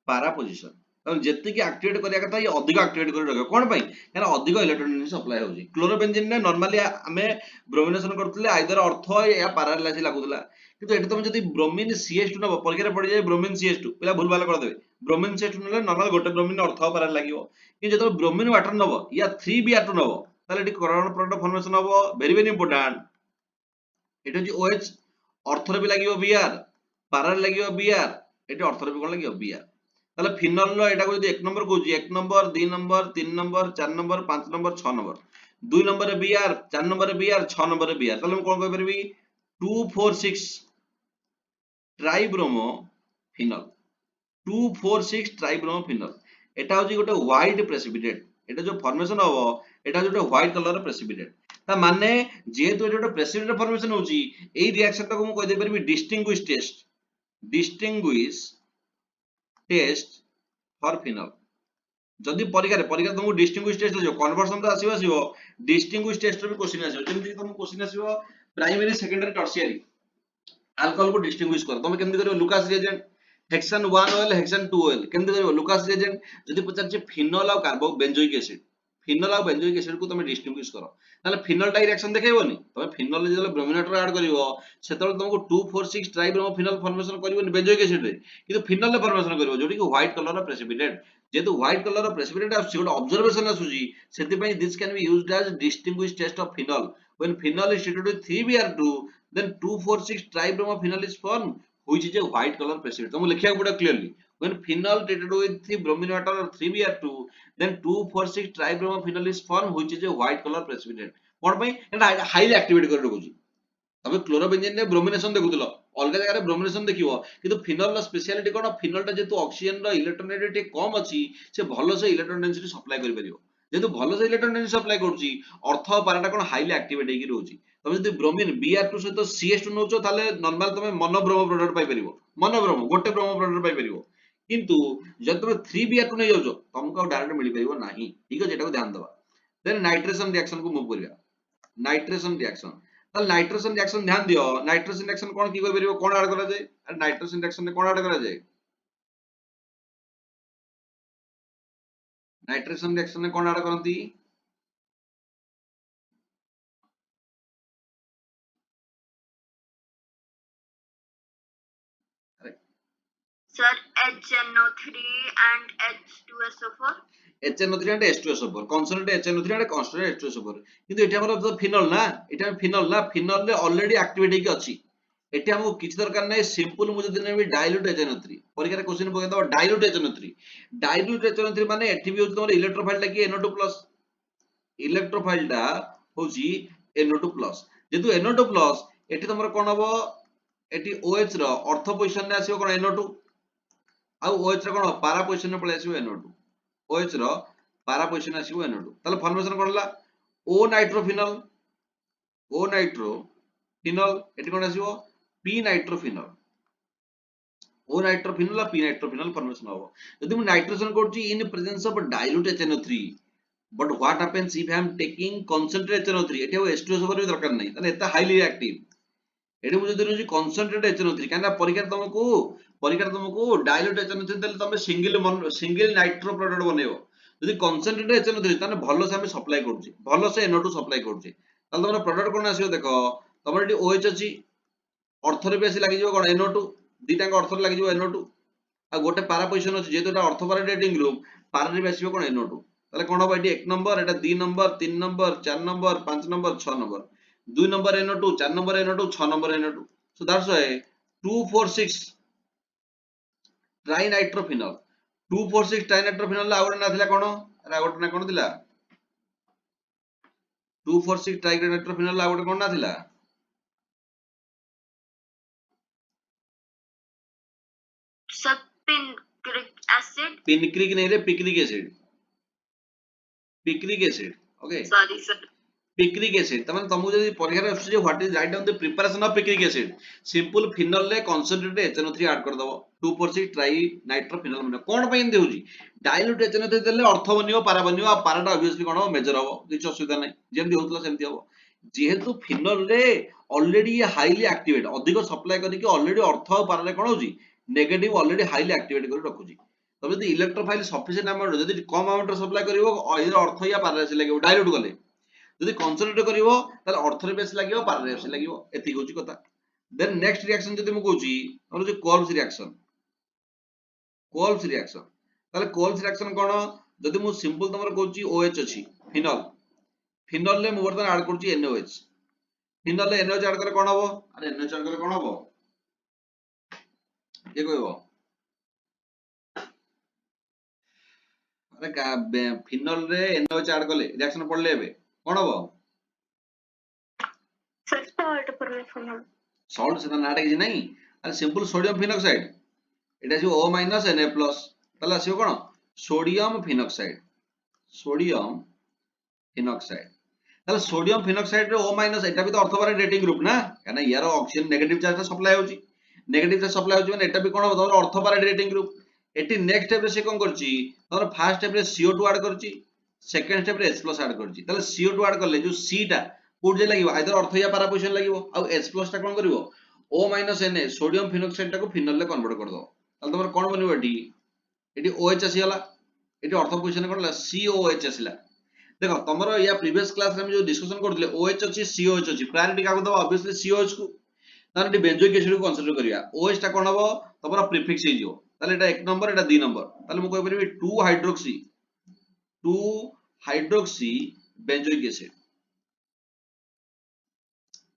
[SPEAKER 1] para position तब जेते की एक्टिवेट करिया कथा ये अधिक एक्टिवेट करि रखियो कोन पई यार अधिक इलेक्ट्रॉन सप्लाई होजी क्लोरोबेंजीन ने नॉर्मली हमें ब्रोमिनेशन करथले आइदर ऑर्थो या पैरालाइज लागुतला किंतु एटा तुम जदी ब्रोमीन CH2 न परीक्षा पड़ी जाय ब्रोमीन CH2 पहला भूल भाल कर देबे ब्रोमीन CH2 नले नॉर्मल गोटे ब्रोमीन ऑर्थो पैरा लागिवो कि जतो ब्रोमीन वाटर नबो या 3Br2 नबो ताले एटी कार्बन प्रोडक्ट फॉर्मेशन हबो वेरी इंपोर्टेंट एटा जी OH ऑर्थो रे भी लागिवो Br पैरा लागिवो Br एटी ऑर्थो रे भी कोन लागिवो Br ताले फिनल रो एटा को जदी 1 नंबर कहूची 1 number 2 number 3 number 4 number 5 number 6 number 2 number रे Br 4 नंबर रे Br 6 नंबर रे Br ताले हम कोन कह परबी 246 ट्राइब्रोमो फिनल एटा होची गोटे व्हाइट प्रेसिपिटेट एटा जो फॉर्मेशन हबो एटा जोटे व्हाइट कलर रो प्रेसिपिटेट ता माने जेहेतु एटा जोटे प्रेसिपिटेट फॉर्मेशन होची एई रिएक्शन टाको हम कह दे परबी डिस्टिंग्विश टेस्ट फॉर फिनल जदी परीक्षा तुमको डिस्टिंग्विश टेस्ट जो कन्वर्जन तो आसीबो डिस्टिंग्विश टेस्ट रो भी क्वेश्चन आसीबो जेमति तुमको क्वेश्चन आसीबो प्राइमरी सेकेंडरी टर्शियरी अल्कोहल को डिस्टिंग्विश कर तुम केमति करियो Lucas reagent hexan 1 ol hexan 2 ol केमति करियो लुकास रिएजेंट जदी पचार जे फिनल और कार्बो बेंजोइक फिनल आ बेंजोइक एसिड को तुम डिस्टिंग्विश करो ताले फिनल टा रिएक्शन देखेबोनी तुम फिनल जे ब्रोमिनेटर ऐड करिवो सेतबेले तुमको 2,4,6 ट्राइब्रोमो फिनल फॉर्मेशन करिवोनी बेंजोइक एसिड रे किंतु फिनल रे फॉर्मेशन करिवो जोटी कि व्हाइट कलर प्रेसिपिटेट जेतु व्हाइट कलर प्रेसिपिटेट आसुची गोटे ऑब्जर्वेशन आसुची सेति पई this can be used as distinguish test of phenol when phenol is treated with 3Br2 then 2,4,6 tribromo phenol is formed which is a white color precipitate तुमको लिखिया पड़ा clearly when phenol treated with 3 bromine water or 3Br2 then 2,4,6 tribromo phenol is formed which is a white color precipitate कोन पई एटा highly activate कर रखुची तबे chlorobenzene रे bromination देखुतलो अलग जगह रे ब्रोमिनेशन देखिवो किंतु फिनल रो स्पेशलिटी कोन फिनल टा जेतु ऑक्सीजन रो इलेक्ट्रॉन नेगेटिविटी कम अछि से भलो से इलेक्ट्रॉन डेंसिटी सप्लाई करि परियो जेतु भलो से इलेक्ट्रॉन डेंसिटी सप्लाई करूची अर्थ पाराटा कोन हाईली एक्टिवेट हेकि रहउची तबे जदि ब्रोमीन Br2 सहित CH2 नउचो ताले नॉर्मल तमे मोनोब्रोमो प्रोडक्ट पाई परिबो मोनोब्रोमो गोटे ब्रोमो प्रोडक्ट पाई परिबो किंतु जदि तमे 3Br2 नै जाउचो तुमको डायरेक्ट मिलि परिबो नाही ठीक है जेटा को ध्यान देबा देन नाइट्रेशन रिएक्शन को मूव करिया नाइट्रेशन रिएक्शन ताल नाइट्रेशन रिएक्शन ध्यान दियो नाइट्रेशन रिएक्शन कोन की करिवो कोन ऐड करा जाय अरे नाइट्रेशन रिएक्शन ने कोन ऐड करा जाय नाइट्रेशन रिएक्शन ने कोन add करंती
[SPEAKER 2] Sir, HNO3 and H2SO4.
[SPEAKER 1] HNO3 and H2SO4 concentrate HNO3 and concentrate H2SO4 কিন্তু এটা আমরা তো ফিনল না ফিনল রে অলরেডি অ্যাক্টিভেট ହେଇକି ଅଛି এটি हमको কিছু দরকার নাই সিম্পল মু যদি নেবি ডাইল্यूट HNO3 পরীক্ষার क्वेश्चन পকে দাও ডাইল্यूट HNO3 মানে এটি বি হচ্ছে তোমার ইলেক্ট্রোফাইলটা কি NO2+ ইলেক্ট্রোফাইলটা হচ্ছে NO2+ যেহেতু NO2+ এটি তোমার কোন হবে এটি OH র অর্থ পজিশন রে আসিব কোন NO2 আর OH র কোন পারা পজিশন রে পড়ে আসিব NO2 OH ର para position ଆସିବ NO2 ତାହେଲେ ଫର୍ମେସନ କଣ ହେଲା O ନାଇଟ୍ରୋଫିନଲ ଏଠି କଣ ଆସିବ P ନାଇଟ୍ରୋଫିନଲ O ନାଇଟ୍ରୋଫିନଲ P ନାଇଟ୍ରୋଫିନଲ ଫର୍ମେସନ ହବ ଯଦି ମୁଁ ନାଇଟ୍ରୋଜେନ କରୁଛି in presence of dilute HNO3 but what happens if I am taking concentrate HNO3 ଏଠି ଆଉ H2SO4 ବି ଦରକାର ନାହିଁ ତାହେଲେ ଏଟା ହାଇଲି ରିଆକ୍ଟିଭ ଏଠି ମୁଁ ଯଦି ରହୁଛି concentrate HNO3 କାହିଁକି ପରୀକ୍ଷାରେ ତମକୁ dilute HNO3 ଦେଲେ ତମେ ସିଙ୍ଗଲ ନାଇଟ୍ରୋ ପ୍ରୋଡକ୍ଟ ବନେଇବ ଯଦି concentrate HNO3 ତାହେଲେ ଭଲ ସେ ଆମେ ସପ୍ଲାଇ କରୁଛି ଭଲ ସେ NO2 ସପ୍ଲାଇ କରୁଛି ତାହେଲେ ତମର ପ୍ରୋଡକ୍ଟ କୋନ ଆସିବ ଦେଖ ତମର ଏଠି OH ଅଛି ଅର୍ଥରେ ବି ଆସି ଲାଗିଯିବ କୋନ NO2 ଦିଟାଙ୍କ ଅର୍ଥରେ ଲାଗିଯିବ NO2 ଆଉ ଗୋଟେ ପାରା ପଜିଶନ ଅଛି ଯେହେତୁ এটা অর্থ পারা ডেটিং গ্রুপ পারারে ବି ଆସିବ କୋନ NO2 তাহলে কোন হবে এটি 1 নম্বর এটা 2 নম্বর 3 নম্বর 4 নম্বর 5 নম্বর 6 নম্বর 2 নম্বর NO2 4 number NO2 6 number NO2 so that's why 2,4,6 ट्राइनाइट्रोफिनल 2,4,6 ट्राइनाइट्रोफिनल आ गोटे ना थिला कोन अरे आ गोटे ना कोन थिला 2,4,6 ट्राइनाइट्रोफिनल आ गोटे कोन ना थिला
[SPEAKER 2] Sulfuric acid.
[SPEAKER 1] पिनक्रिक नहीं रे picric acid okay
[SPEAKER 2] Sorry, sir.
[SPEAKER 1] Picric acid तमाने तुमको जदी परीक्षा रे आछे what is write down the preparation of picric acid simple phenol रे कंसंट्रेटेड HNO3 ऐड कर दबो 2,4,6 ट्राइनाइट्रोफिनल माने कोन पई एंदी होजी डाइल्यूट HNO3 देले अर्थ बनियो आ पाराटा ऑब्वियसली कोन मेजर हबो किछ असुविधा नै जेमति होतला सेमति हबो जेहेतु फिनल रे ऑलरेडी हाईली एक्टिवेट अधिक सप्लाई करी के ऑलरेडी अर्थ आ पारा रे कोन होजी नेगेटिव ऑलरेडी हाईली एक्टिवेट करी रखुजी तबे यदि इलेक्ट्रोफाइल सफिशिएंट अमाउंट जदि कम अमाउंट रे सप्लाई करिवो एर अर्थ या पारा रे लागेबो डाइल्यूट गले जदि कंसंट्रेट करिवो ताले अर्थ रे बेस लागिवो पारा रे बेस लागिवो एति होची कथा देन नेक्स्ट रिएक्शन जदि मु कहूची हमर जे कोल्स रिएक्शन ताले कोल्स रिएक्शन कोन जदि मु सिंपल तमर कहूची OH अछि फिनल ले मु बर्तन ऐड करची NOH फिनल ले NOH ऐड करे कोन हबो अरे NOH ऐड करे कोन हबो के कहबो अरे फिनल रे NOH ऐड करले रिएक्शन पड़ले एबे कोन हबो
[SPEAKER 2] Salt formation.
[SPEAKER 1] सॉल्ट से नाटा किछ नहीं अरे सिंपल सोडियम फिनॉक्साइड एटा जो O- Na ताले आसीबो कोन सोडियम फिनॉक्साइड ताले सोडियम फिनॉक्साइड रे O- एटा भी तो अर्थोबारे डेटिंग ग्रुप ना काना यार ऑक्सीजन नेगेटिव चार्ज सप्लाई होची माने एटा भी कोन हो तोर अर्थोबारे डेटिंग ग्रुप एटी नेक्स्ट स्टेप रे से कोन करची तोर फर्स्ट स्टेप रे CO2 ऐड करची सेकंड स्टेप रे H+ ऐड करची ताले CO2 ऐड करले जो C टा कोड जे लागिवो आइदर अर्थ या पारा पोजीशन लागिवो आ H+ टा कोन करिवो O- Na सोडियम फिनॉक्साइड टा को फिनल ले कन्वर्ट कर दो ताले तमर कोन बनिवो एटी OH आसी हला एटी अर्थ पोजीशन कोन ला COH आसीला देखो तमरो या प्रीवियस क्लास रे हम जो डिस्कशन करथले OH अछि COH अछि प्रायोरिटी काको दबा ऑब्वियसली COH को ताने बेंजोइक एसिड को कंसीडर करिया OH टा कोन हबो तमरो प्रीफिक्स हे जो ताले एटा 1 नंबर एटा 2 नंबर ताले मु कहि परिबी 2 हाइड्रोक्सी बेंजोइक एसिड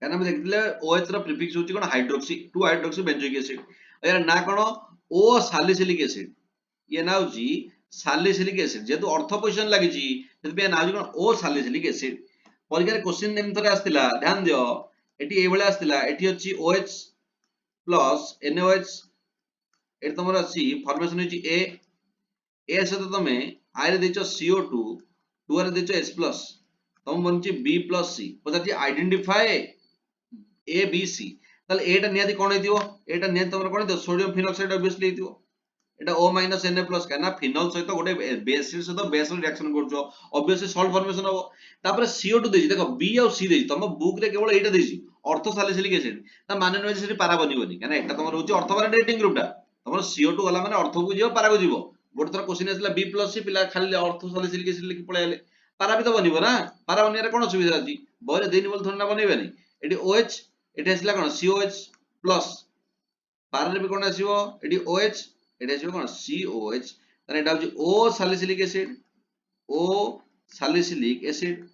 [SPEAKER 1] काना हम देखिले OH रो प्रीफिक्स होची कोन हाइड्रोक्सी 2 हाइड्रोक्सी बेंजोइक एसिड यार ना कोन O सैलिसिलिक एसिड ये ना होची सैलिसिलिक एसिड जेतु ऑर्थो पोजीशन लागि छी सेति पे ना होची कोन O सैलिसिलिक एसिड परीक्षा रे क्वेश्चन नेम थरे आस्तिला ध्यान दियो एटी ए बेले आस्तिला एटी होची OH प्लस NaOH एटी तमरो अछि फॉर्मेशन होची A से तो तमे I रे देचो CO2 2 रे देचो H प्लस तम बनची B प्लस C पछाची आइडेंटिफाई A B C ताले एटा नियादी कोन हेतियो एटा नियादी तमरो कोन हेतियो सोडियम फिनॉक्साइड ऑब्वियसली हेतियो एटा O माइनस Na प्लस काना फिनॉल सहित गोटे बेस सहित बेस रिएक्शन करछो ऑब्वियसली सॉल्ट फॉर्मेशन हो तापर CO2 देजी देखो B और C देजी तम बुक रे केवल एटा देजी ऑर्थो सैलिसिलिक एसिड ता माने नय सेठी पारा बनिबोनी काना एटा तमरो होची ऑर्थो पारा डेटिंग ग्रुप टा तमरो CO2 गला माने ऑर्थो को जिवो पारा को जिवो गोटे थर क्वेश्चन आसला B प्लस C पिला खाली ऑर्थो सैलिसिलिक एसिड लिखि पळे आले पारा भी तो बनिबो ना पारा बनिया रे कोन सुविधा अछि बरे देनी बोल थोड़ा ना बनेबेनी एटी OH एटी आसला कोन COH प्लस पारा रे भी कोन आसीबो एटी OH एटी आसीबो कोन COH ताने एटा होची O salicylic acid O salicylic acid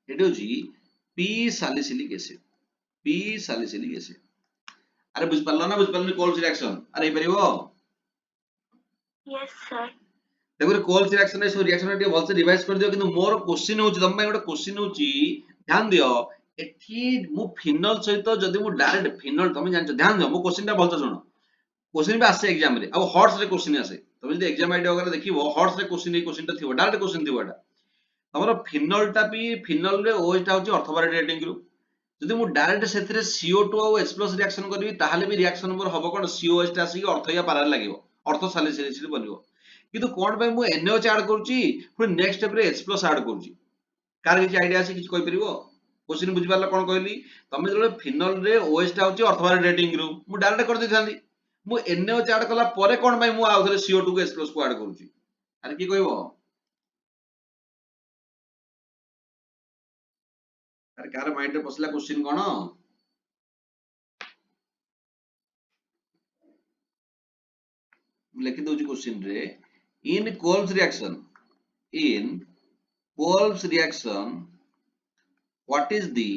[SPEAKER 1] eighty होची P सैलिसिलिक एसिड अरे बुझ पारलो ना बुझ पारलो कोल्स रिएक्शन अरे हे परिबो
[SPEAKER 2] Yes, sir.
[SPEAKER 1] देखो कोल्स रिएक्शन रे सो रिएक्शन टे भलसे रिवाइज कर दियो किंतु मोर क्वेश्चन होची तम पे गोटे क्वेश्चन होची ध्यान दियो एठी मु फिनल सहित जदी मु डायरेक्ट फिनल तमे जानछो ध्यान दियो मु क्वेश्चन टा भलसे सुनो क्वेश्चन भी आसे एग्जाम रे अब हॉट्स रे क्वेश्चन आसे तमे जदी एग्जाम आईडी वगैरह देखिबो हॉट्स रे क्वेश्चन टा थिबो डायरेक्ट क्वेश्चन थिबो एटा तमरो फिनल टा भी फिनल रे OH टा होची ऑर्थोपैरेट रेटिंग ग्रुप जदी मु डायरेक्ट सेथिरे CO2 और H+ रिएक्शन करबी ताहाले भी रिएक्शन नंबर हबो कोन COH टा आसी ऑर्थो या पारा लागिवो ऑर्थो सैलिसिलिक एसिड बनिवो किंतु कोन पे मु NaOH ऐड करूची फिर नेक्स्ट स्टेप रे H+ ऐड करूची कार किछ आईडिया आसी किछ कहि परिबो क्वेश्चन बुझि पारला कोन कहली तमे जले फिनल रे OH टा होची ऑर्थोपैरेट रेटिंग ग्रुप मु डायरेक्ट कर देथांदी मु NaOH ऐड कला परे कोन पे मु आउथरे CO2 को H+ को ऐड करूची अरे की कहबो अरे कार माइंड रे पसला क्वेश्चन कोन लिखि दउची क्वेश्चन रे in Kolb's reaction what is the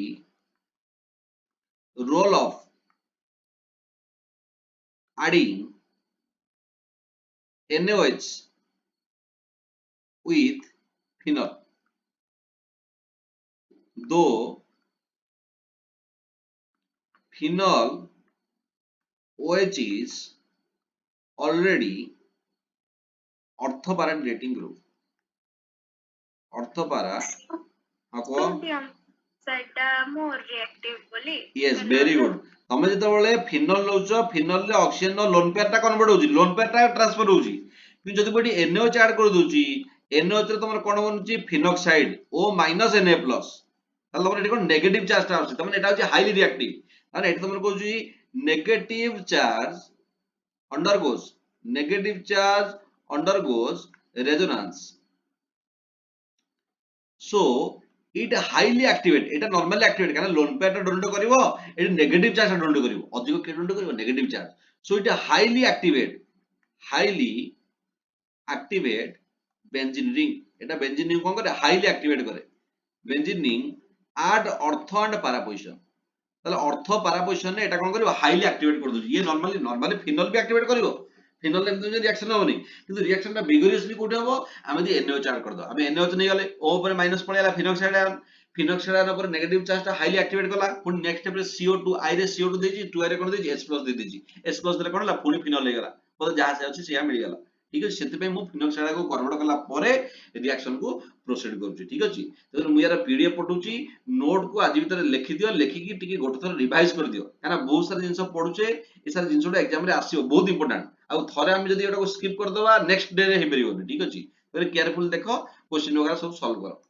[SPEAKER 1] role of adding NaOH with phenol though phenol OH is already orthopara rating group orthopara hako
[SPEAKER 2] Sodium सेटा मोर रिएक्टिव बोली
[SPEAKER 1] yes very good तमे जते बेले final लउचो final रे oxygen no lone pair टा convert होची lone pair टा transfer होची कि जदी बडी NaOH ऐड कर दोची NaOH रे तमर कोन बनउची फिनॉक्साइड O Na+ ताले तमर एठी कोन नेगेटिव चार्ज टा आछी तमने एटा होची हाईली रिएक्टिव माने एठी तमर कहउची negative charge undergoes resonance so it highly activate eta normally activate kana lone pair ta donate karibo eta negative charge ta donate karibo adhiko ke donate karibo negative charge so it highly activate benzene ring eta benzene ring kon kare highly activate kare benzene ring add ortho and para position ताले ortho para position ने एटा कोन करिवो highly activate कर doji ये normally final भी activate करिवो final एमति जे reaction होनी किंतु reaction टा विगोरियसली कोठे हबो आमे दी NaOH ऐड कर दो आमे NaOH नै गले O ऊपर माइनस पळेला फिनॉक्साइड आयन ऊपर नेगेटिव चार्ज टा हाईली एक्टिवेट कला पुनी नेक्स्ट स्टेप रे CO2 I रे CO2 देजी 2 I रे कोन देजी H+ दे देजी H+ देले कोन ला पुनी फिनल हे गला बोले जहां से अछि सेया मिल गला ठीक अछि सेति पे मु फिनॉक्साइड को कन्वर्ट कला परे रिएक्शन को प्रोसीड करूची ठीक अछि तो मु यार पीडीएफ पठौची नोट को आज भीतर लिखि दियो लिखि टिके गोटे थर रिवाइज कर दियो काना बहुत सारा जिंस पढुचे ए सारा जिंसडा एग्जाम रे आसीबो बहुत इंपोर्टेंट आ थरे हम जदी एटा को स्किप कर दवा नेक्स्ट डे रे हे परिबो ठीक अछि तो केयरफुल देखो क्वेश्चन वगैरह सब सॉल्व करो